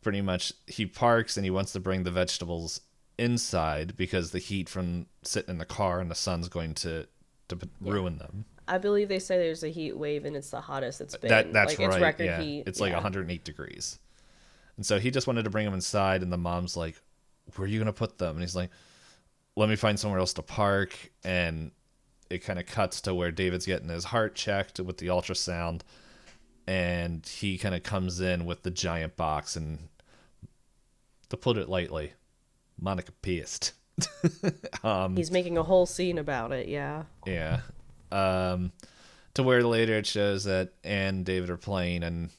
pretty much he parks and he wants to bring the vegetables inside because the heat from sitting in the car and the sun's going to ruin them. I believe they say there's a heat wave and it's the hottest it's been. That's right. It's record heat. It's like 108 degrees. And so he just wanted to bring them inside, and the mom's like, where are you going to put them? And he's like, let me find somewhere else to park. And it kind of cuts to where David's getting his heart checked with the ultrasound, and he kind of comes in with the giant box, and to put it lightly, Monica pissed. He's making a whole scene about it, yeah. Yeah. To where later it shows that Anne and David are playing, and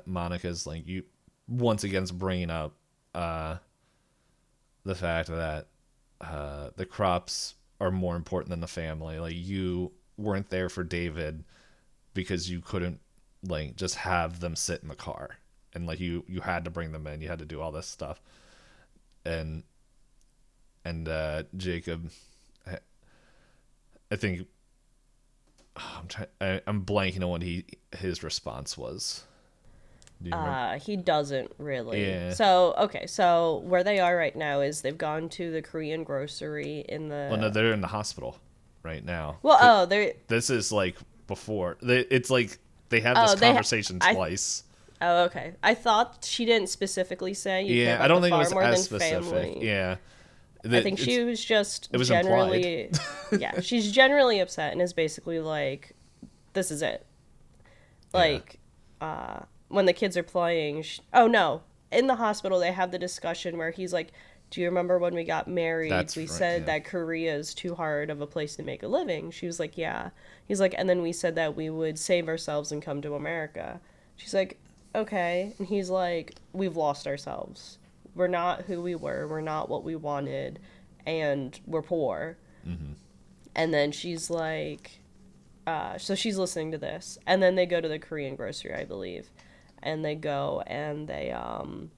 Monica's like, you once again bringing up the fact that the crops are more important than the family. Like, you weren't there for David because you couldn't like just have them sit in the car, and like you had to bring them in. You had to do all this stuff. And Jacob, I think I'm blanking on what his response was. Do you remember? He doesn't really. Yeah. So, okay, so where they are right now is they've gone to the Korean grocery in Well, no, the. they're in the hospital right now. Well, oh, they're. This is like before. It's like they have this Oh, conversation twice. Oh, okay. I thought she didn't specifically say you care Yeah, about I don't the think it farm was more as than specific. family. Yeah. I think she was just it was generally. Yeah, she's generally upset and is basically like, this is it. Like, when the kids are playing. Oh, no. In the hospital, they have the discussion where he's like, do you remember when we got married? That's We right, said yeah. that Korea is too hard of a place to make a living. She was like, yeah. He's like, and then we said that we would save ourselves and come to America. She's like, okay. And he's like, we've lost ourselves. We're not who we were. We're not what we wanted. And we're poor. Mm-hmm. And then she's like, so she's listening to this. And then they go to the Korean grocery, I believe. And they go and and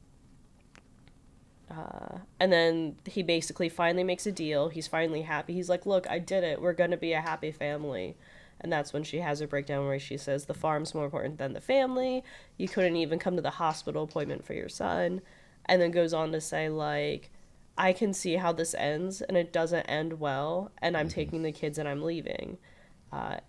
then he basically finally makes a deal. He's finally happy. He's like, look, I did it. We're going to be a happy family. And that's when she has a breakdown where she says, the farm's more important than the family. You couldn't even come to the hospital appointment for your son. And then goes on to say, like, I can see how this ends, and it doesn't end well, and I'm taking the kids and I'm leaving. Because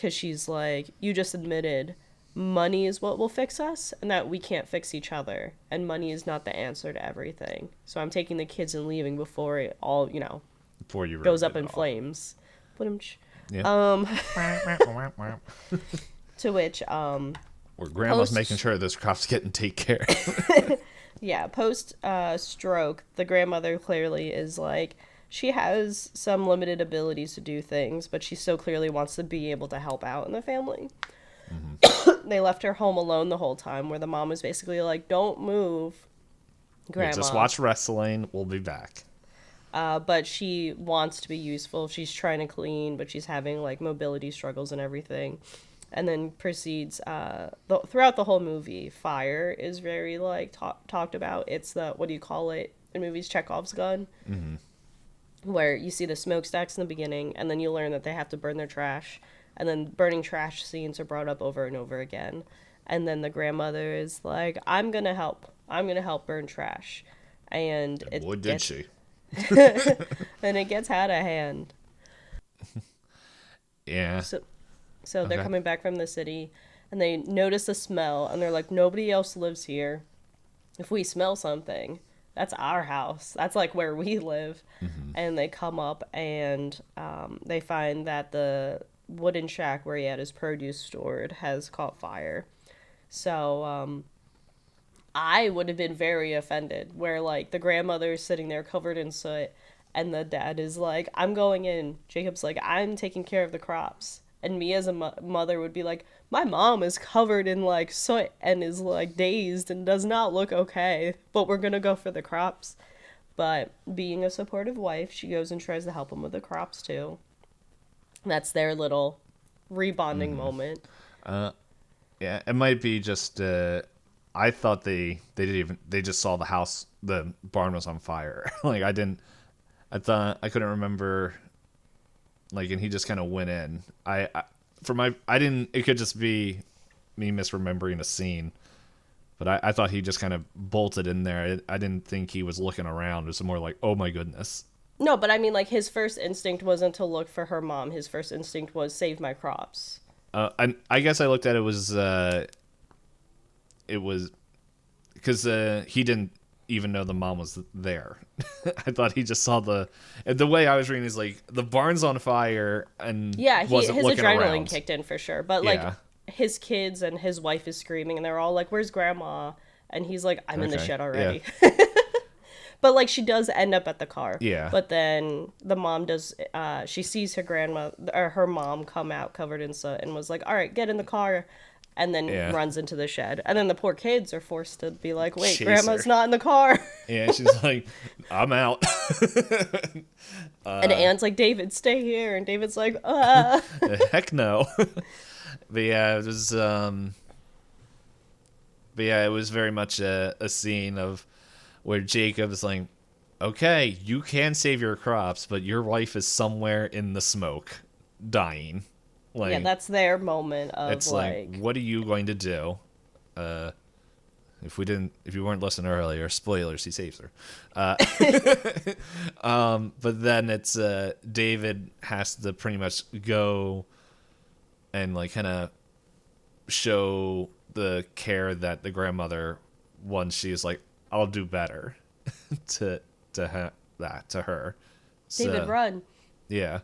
she's like, you just admitted money is what will fix us, and that we can't fix each other, and money is not the answer to everything. So I'm taking the kids and leaving before it all, Before you goes up ruined in it all. flames. Yeah. To which, Where grandma's making sure those crops getting taken care of. yeah, post stroke, the grandmother clearly is like, she has some limited abilities to do things, but she so clearly wants to be able to help out in the family. Mm-hmm. They left her home alone the whole time, where the mom was basically like, don't move, grandma. Yeah, just watch wrestling. We'll be back. But she wants to be useful. She's trying to clean, but she's having like mobility struggles and everything. And then proceeds, throughout the whole movie, fire is very like talked about. It's the, what do you call it in movies, Chekhov's gun. Mm-hmm. Where you see the smokestacks in the beginning, and then you learn that they have to burn their trash. And then burning trash scenes are brought up over and over again. And then the grandmother is like, I'm going to help. I'm going to help burn trash. And did she? and it gets out of hand. Yeah. So they're coming back from the city, and they notice a smell, and they're like, nobody else lives here. If we smell something, that's our house. That's like where we live. Mm-hmm. And they come up, and they find that the wooden shack where he had his produce stored has caught fire. So I would have been very offended, where like the grandmother is sitting there covered in soot, and the dad is like, I'm going in. Jacob's like, I'm taking care of the crops. And me as a mother would be like, my mom is covered in like soot and is like dazed and does not look okay, but we're gonna go for the crops. But being a supportive wife, she goes and tries to help him with the crops too. That's their little rebonding moment. Yeah, it might be just. I thought they just saw the house, the barn was on fire. Like I couldn't remember. Like, and he just kind of went in. It could just be me misremembering a scene, but I thought he just kind of bolted in there. I didn't think he was looking around. It was more like, oh my goodness. No, but I mean, like, his first instinct wasn't to look for her mom. His first instinct was save my crops. I guess I looked at it was because he didn't even know the mom was there. I thought he just saw the way I was reading is like the barn's on fire and his adrenaline around. kicked in for sure. But like his kids and his wife is screaming and they're all like, "Where's grandma?" And he's like, "I'm in the shed already." Yeah. But like she does end up at the car. Yeah. But then the mom does. She sees her grandma or her mom come out covered in soot and was like, "All right, get in the car." And then runs into the shed. And then the poor kids are forced to be like, wait, grandma's not in the car. Yeah, she's like, I'm out. And Anne's like, David, stay here. And David's like, heck no. But yeah, it was it was very much a scene of where Jacob's like, okay, you can save your crops, but your wife is somewhere in the smoke. dying. Like, yeah, that's their moment of it's like, what are you going to do? If you weren't listening earlier, spoilers, he saves her. But then it's David has to pretty much go and like kind of show the care that the grandmother, once she's like, I'll do better, to to her. David, So, run. yeah,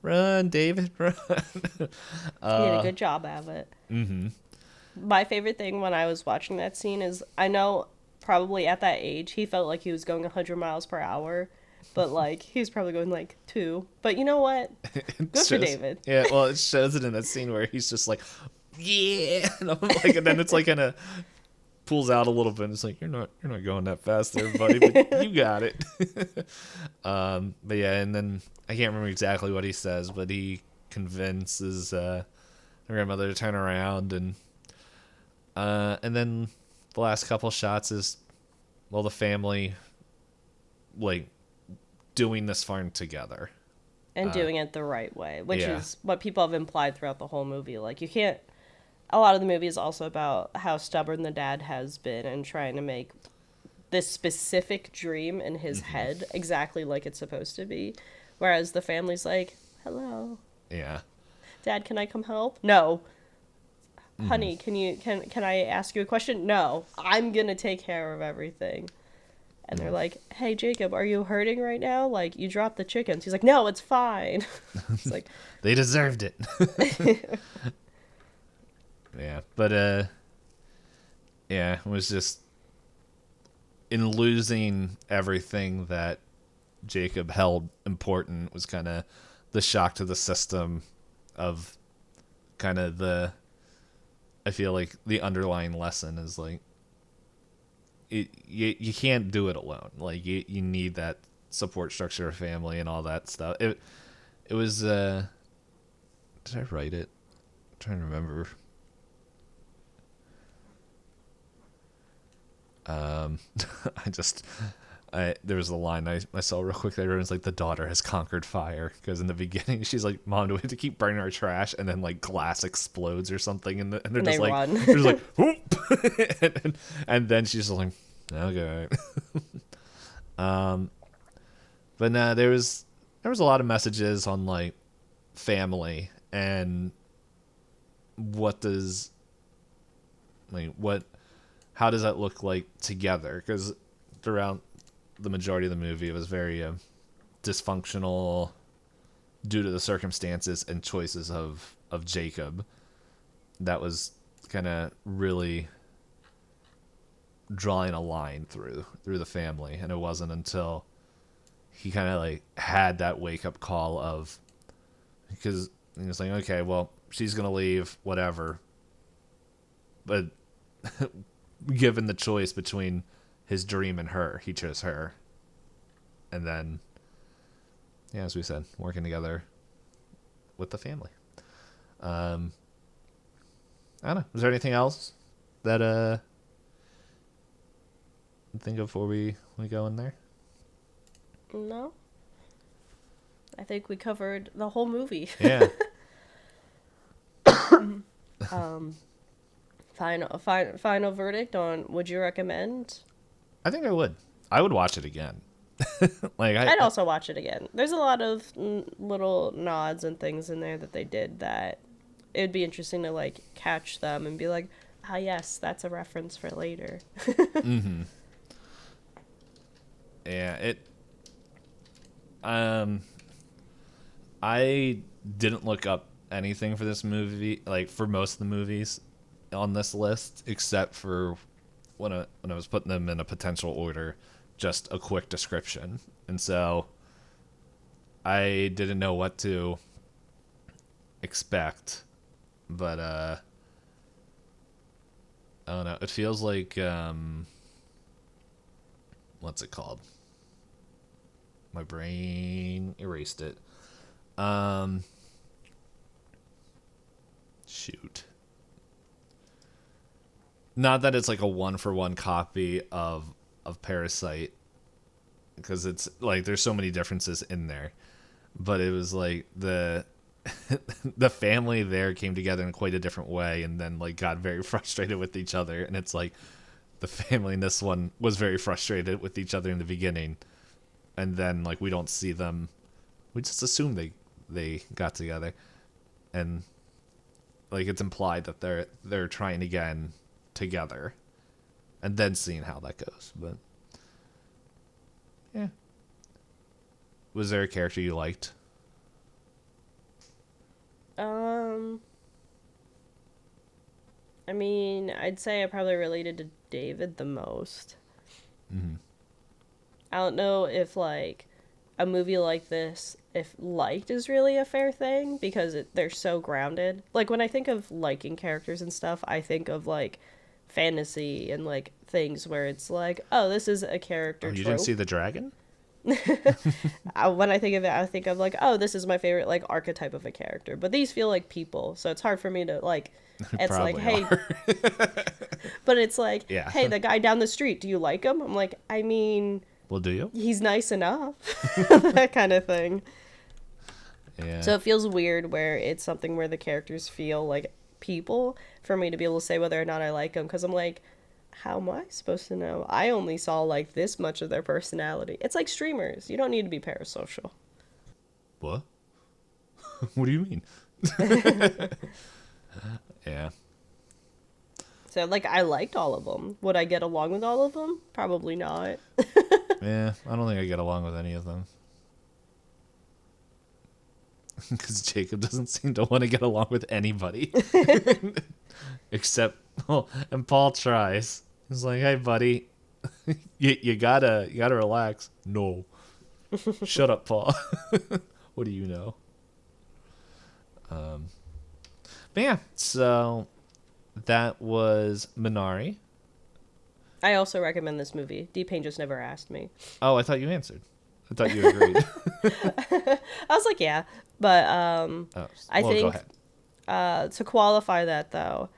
run, David, run. He did a good job of it. Mm-hmm. My favorite thing when I was watching that scene is, I know probably at that age he felt like he was going 100 miles per hour, but like he was probably going like 2. But you know what? Good for David. Yeah, well, it shows it in that scene where he's just like, yeah, and I'm like, and then it's like kind of pulls out a little bit. And it's like, you're not going that fast there, buddy, but you got it. But yeah, and then I can't remember exactly what he says, but he convinces her grandmother to turn around, and then the last couple shots is, well, the family like doing this farm together And doing it the right way, which yeah. is what people have implied throughout the whole movie. Like, you can't. A lot of the movie is also about how stubborn the dad has been and trying to make this specific dream in his head exactly like it's supposed to be. Whereas the family's like, hello. Yeah. Dad, can I come help? No. Honey, can I ask you a question? No. I'm gonna take care of everything. And they're like, hey, Jacob, are you hurting right now? Like, you dropped the chickens. He's like, no, it's fine. It's like, they deserved it. Yeah, but yeah, it was just in losing everything that Jacob held important was kind of the shock to the system of kind of I feel like the underlying lesson is like, you can't do it alone. Like, you need that support structure of family and all that stuff. It was did I write it? I'm trying to remember. There was a line I saw real quick there. It was like, the daughter has conquered fire, because in the beginning she's like, Mom, do we have to keep burning our trash? And then like glass explodes or something, and they're just like, run. they're just like, whoop. and then she's just like, okay. But no, there was a lot of messages on like family and how does that look like together? Because throughout the majority of the movie, it was very dysfunctional due to the circumstances and choices of Jacob. That was kind of really drawing a line through the family, and it wasn't until he kind of like had that wake up call of, because he was like, okay, well, she's gonna leave, whatever, but given the choice between his dream and her, he chose her. And then, yeah, as we said, working together with the family. I don't know. Is there anything else that you think of before we go in there? No. I think we covered the whole movie. Yeah. Final verdict on, would you recommend? I think I would. I would watch it again. Like I'd also watch it again. There's a lot of little nods and things in there that they did that it'd be interesting to like catch them and be like, ah, yes, that's a reference for later. Mm-hmm. Yeah, I didn't look up anything for this movie, like for most of the movies on this list, except for when I was putting them in a potential order, just a quick description. And so I didn't know what to expect, but I don't know. It feels like what's it called? My brain erased it. Shoot. Not that it's like a 1-for-1 copy of Parasite, because it's like there's so many differences in there, but it was like the family there came together in quite a different way, and then like got very frustrated with each other. And it's like the family in this one was very frustrated with each other in the beginning, and then like we don't see them. We just assume they got together, and like it's implied that they're trying again together, and then seeing how that goes. But yeah, was there a character you liked? I mean, I'd say I probably related to David the most. Mm-hmm. I don't know if like a movie like this, if liked is really a fair thing because they're so grounded. Like when I think of liking characters and stuff, I think of like fantasy and like things where it's like, oh, this is a character Oh, you trope. didn't see the dragon? When I think of it, I think of like, oh, this is my favorite like archetype of a character. But these feel like people, so it's hard for me to like. It's like, hey, but it's like, Yeah. hey, the guy down the street, do you like him? I'm like, I mean, Well, do you? he's nice enough, that kind of thing. Yeah. So it feels weird where it's something where the characters feel like people for me to be able to say whether or not I like them because I'm like, how am I supposed to know? I only saw like this much of their personality. It's like streamers. You don't need to be parasocial. What? What do you mean? Yeah. So like I liked all of them. Would I get along with all of them? Probably not. Yeah, I don't think I get along with any of them. Because Jacob doesn't seem to want to get along with anybody. Except, well, and Paul tries. He's like, hey, buddy, you gotta relax. No. Shut up, Paul. What do you know? But yeah, so that was Minari. I also recommend this movie. Itisdpayne just never asked me. Oh, I thought you answered. I thought you agreed. I was like, yeah. But Oh, I well, think go ahead. to qualify that though,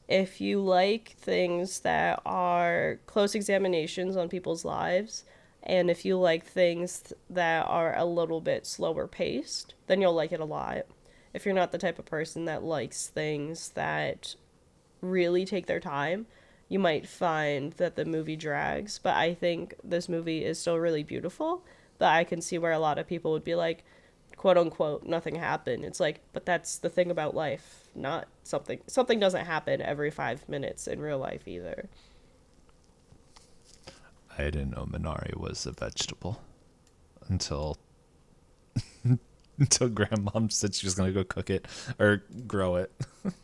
if you like things that are close examinations on people's lives, and if you like things that are a little bit slower paced, then you'll like it a lot. If you're not the type of person that likes things that really take their time, you might find that the movie drags. But I think this movie is still really beautiful. But I can see where a lot of people would be like, quote unquote, nothing happened. It's like, but that's the thing about life. Not something doesn't happen every 5 minutes in real life either. I didn't know Minari was a vegetable until until Grandmom said she was gonna go cook it or grow it.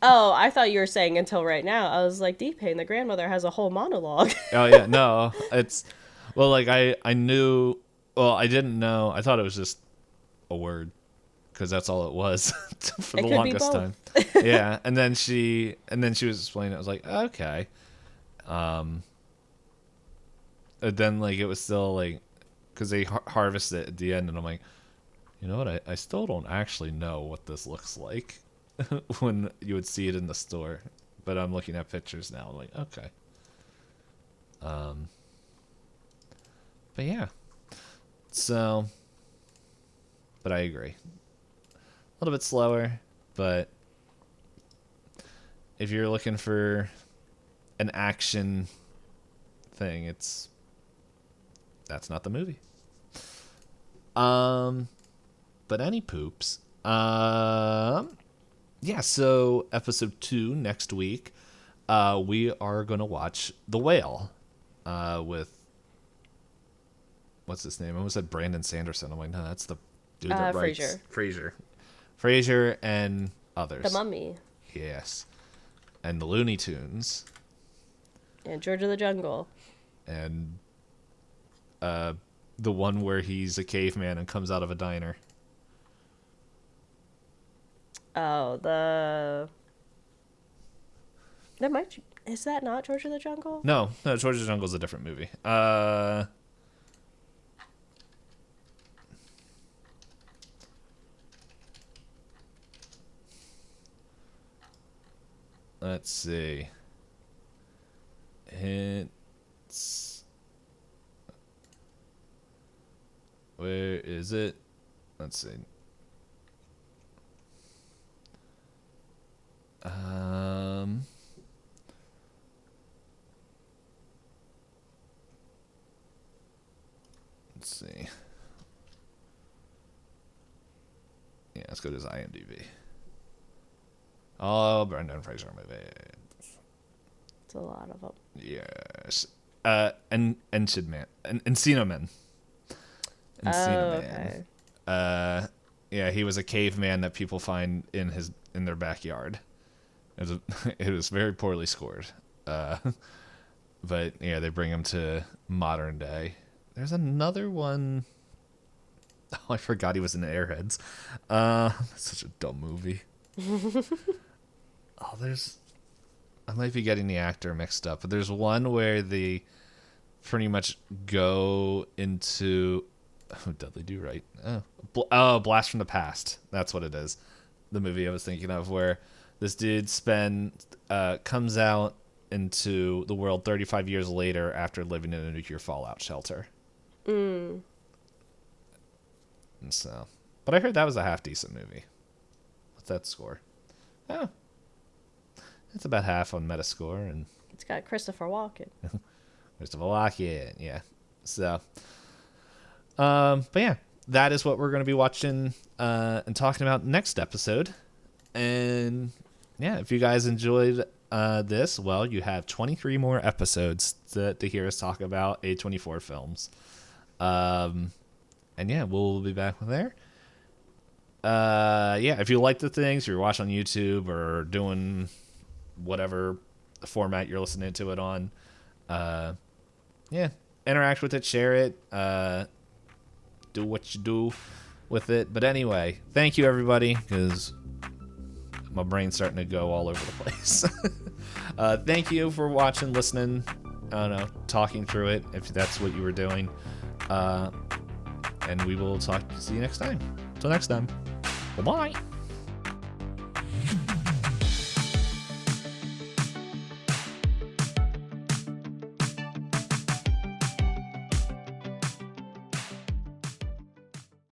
Oh, I thought you were saying until right now. I was like, Itisdpayne, the grandmother has a whole monologue. Oh yeah, no, it's well, like I knew. Well, I didn't know. I thought it was just a word because that's all it was for It the could be longest both. time. Yeah, and then she was explaining it. I was like, okay. And then like it was still like because they harvest it at the end, and I'm like, you know what? I still don't actually know what this looks like when you would see it in the store, but I'm looking at pictures now. I'm like, okay. But yeah. So, but I agree. A little bit slower, but if you're looking for an action thing, that's not the movie. But any poops. Yeah, so episode 2 next week, we are gonna watch The Whale, with what's his name? I almost said Brandon Sanderson. I'm like, no, that's the dude that writes Frasier and others. The Mummy. Yes, and the Looney Tunes And George of the Jungle. and the one where he's a caveman and comes out of a diner. Oh, is that not George of the Jungle? No, George of the Jungle is a different movie. Let's see. It's where is it? Let's see. Let's see. Yeah, let's go to his IMDb. Oh, Brendan Fraser movie. It's a lot of them. Yes. Encino Man. Encino Man. Okay. Yeah, he was a caveman that people find in their backyard. It was very poorly scored. But yeah, they bring him to modern day. There's another one. Oh, I forgot he was in Airheads. That's such a dumb movie. I might be getting the actor mixed up, but there's one where they pretty much go into Dudley Do Right. Blast from the Past. That's what it is. The movie I was thinking of, where this dude comes out into the world 35 years later after living in a nuclear fallout shelter. And so, but I heard that was a half decent movie. What's that score? Oh, it's about half on Metascore, and It's got Christopher Walken. Christopher Walken, yeah. So, but yeah, that is what we're going to be watching and talking about next episode. And yeah, if you guys enjoyed this, well, you have 23 more episodes to hear us talk about A24 films. And yeah, we'll be back with there. Yeah, if you like the things, if you're watching on YouTube or doing whatever format you're listening to it on, yeah, interact with it, share it, do what you do with it. But anyway, thank you everybody, because my brain's starting to go all over the place. Thank you for watching, listening, I don't know, talking through it, if that's what you were doing. And we will see you next time. Till next time. Bye-bye.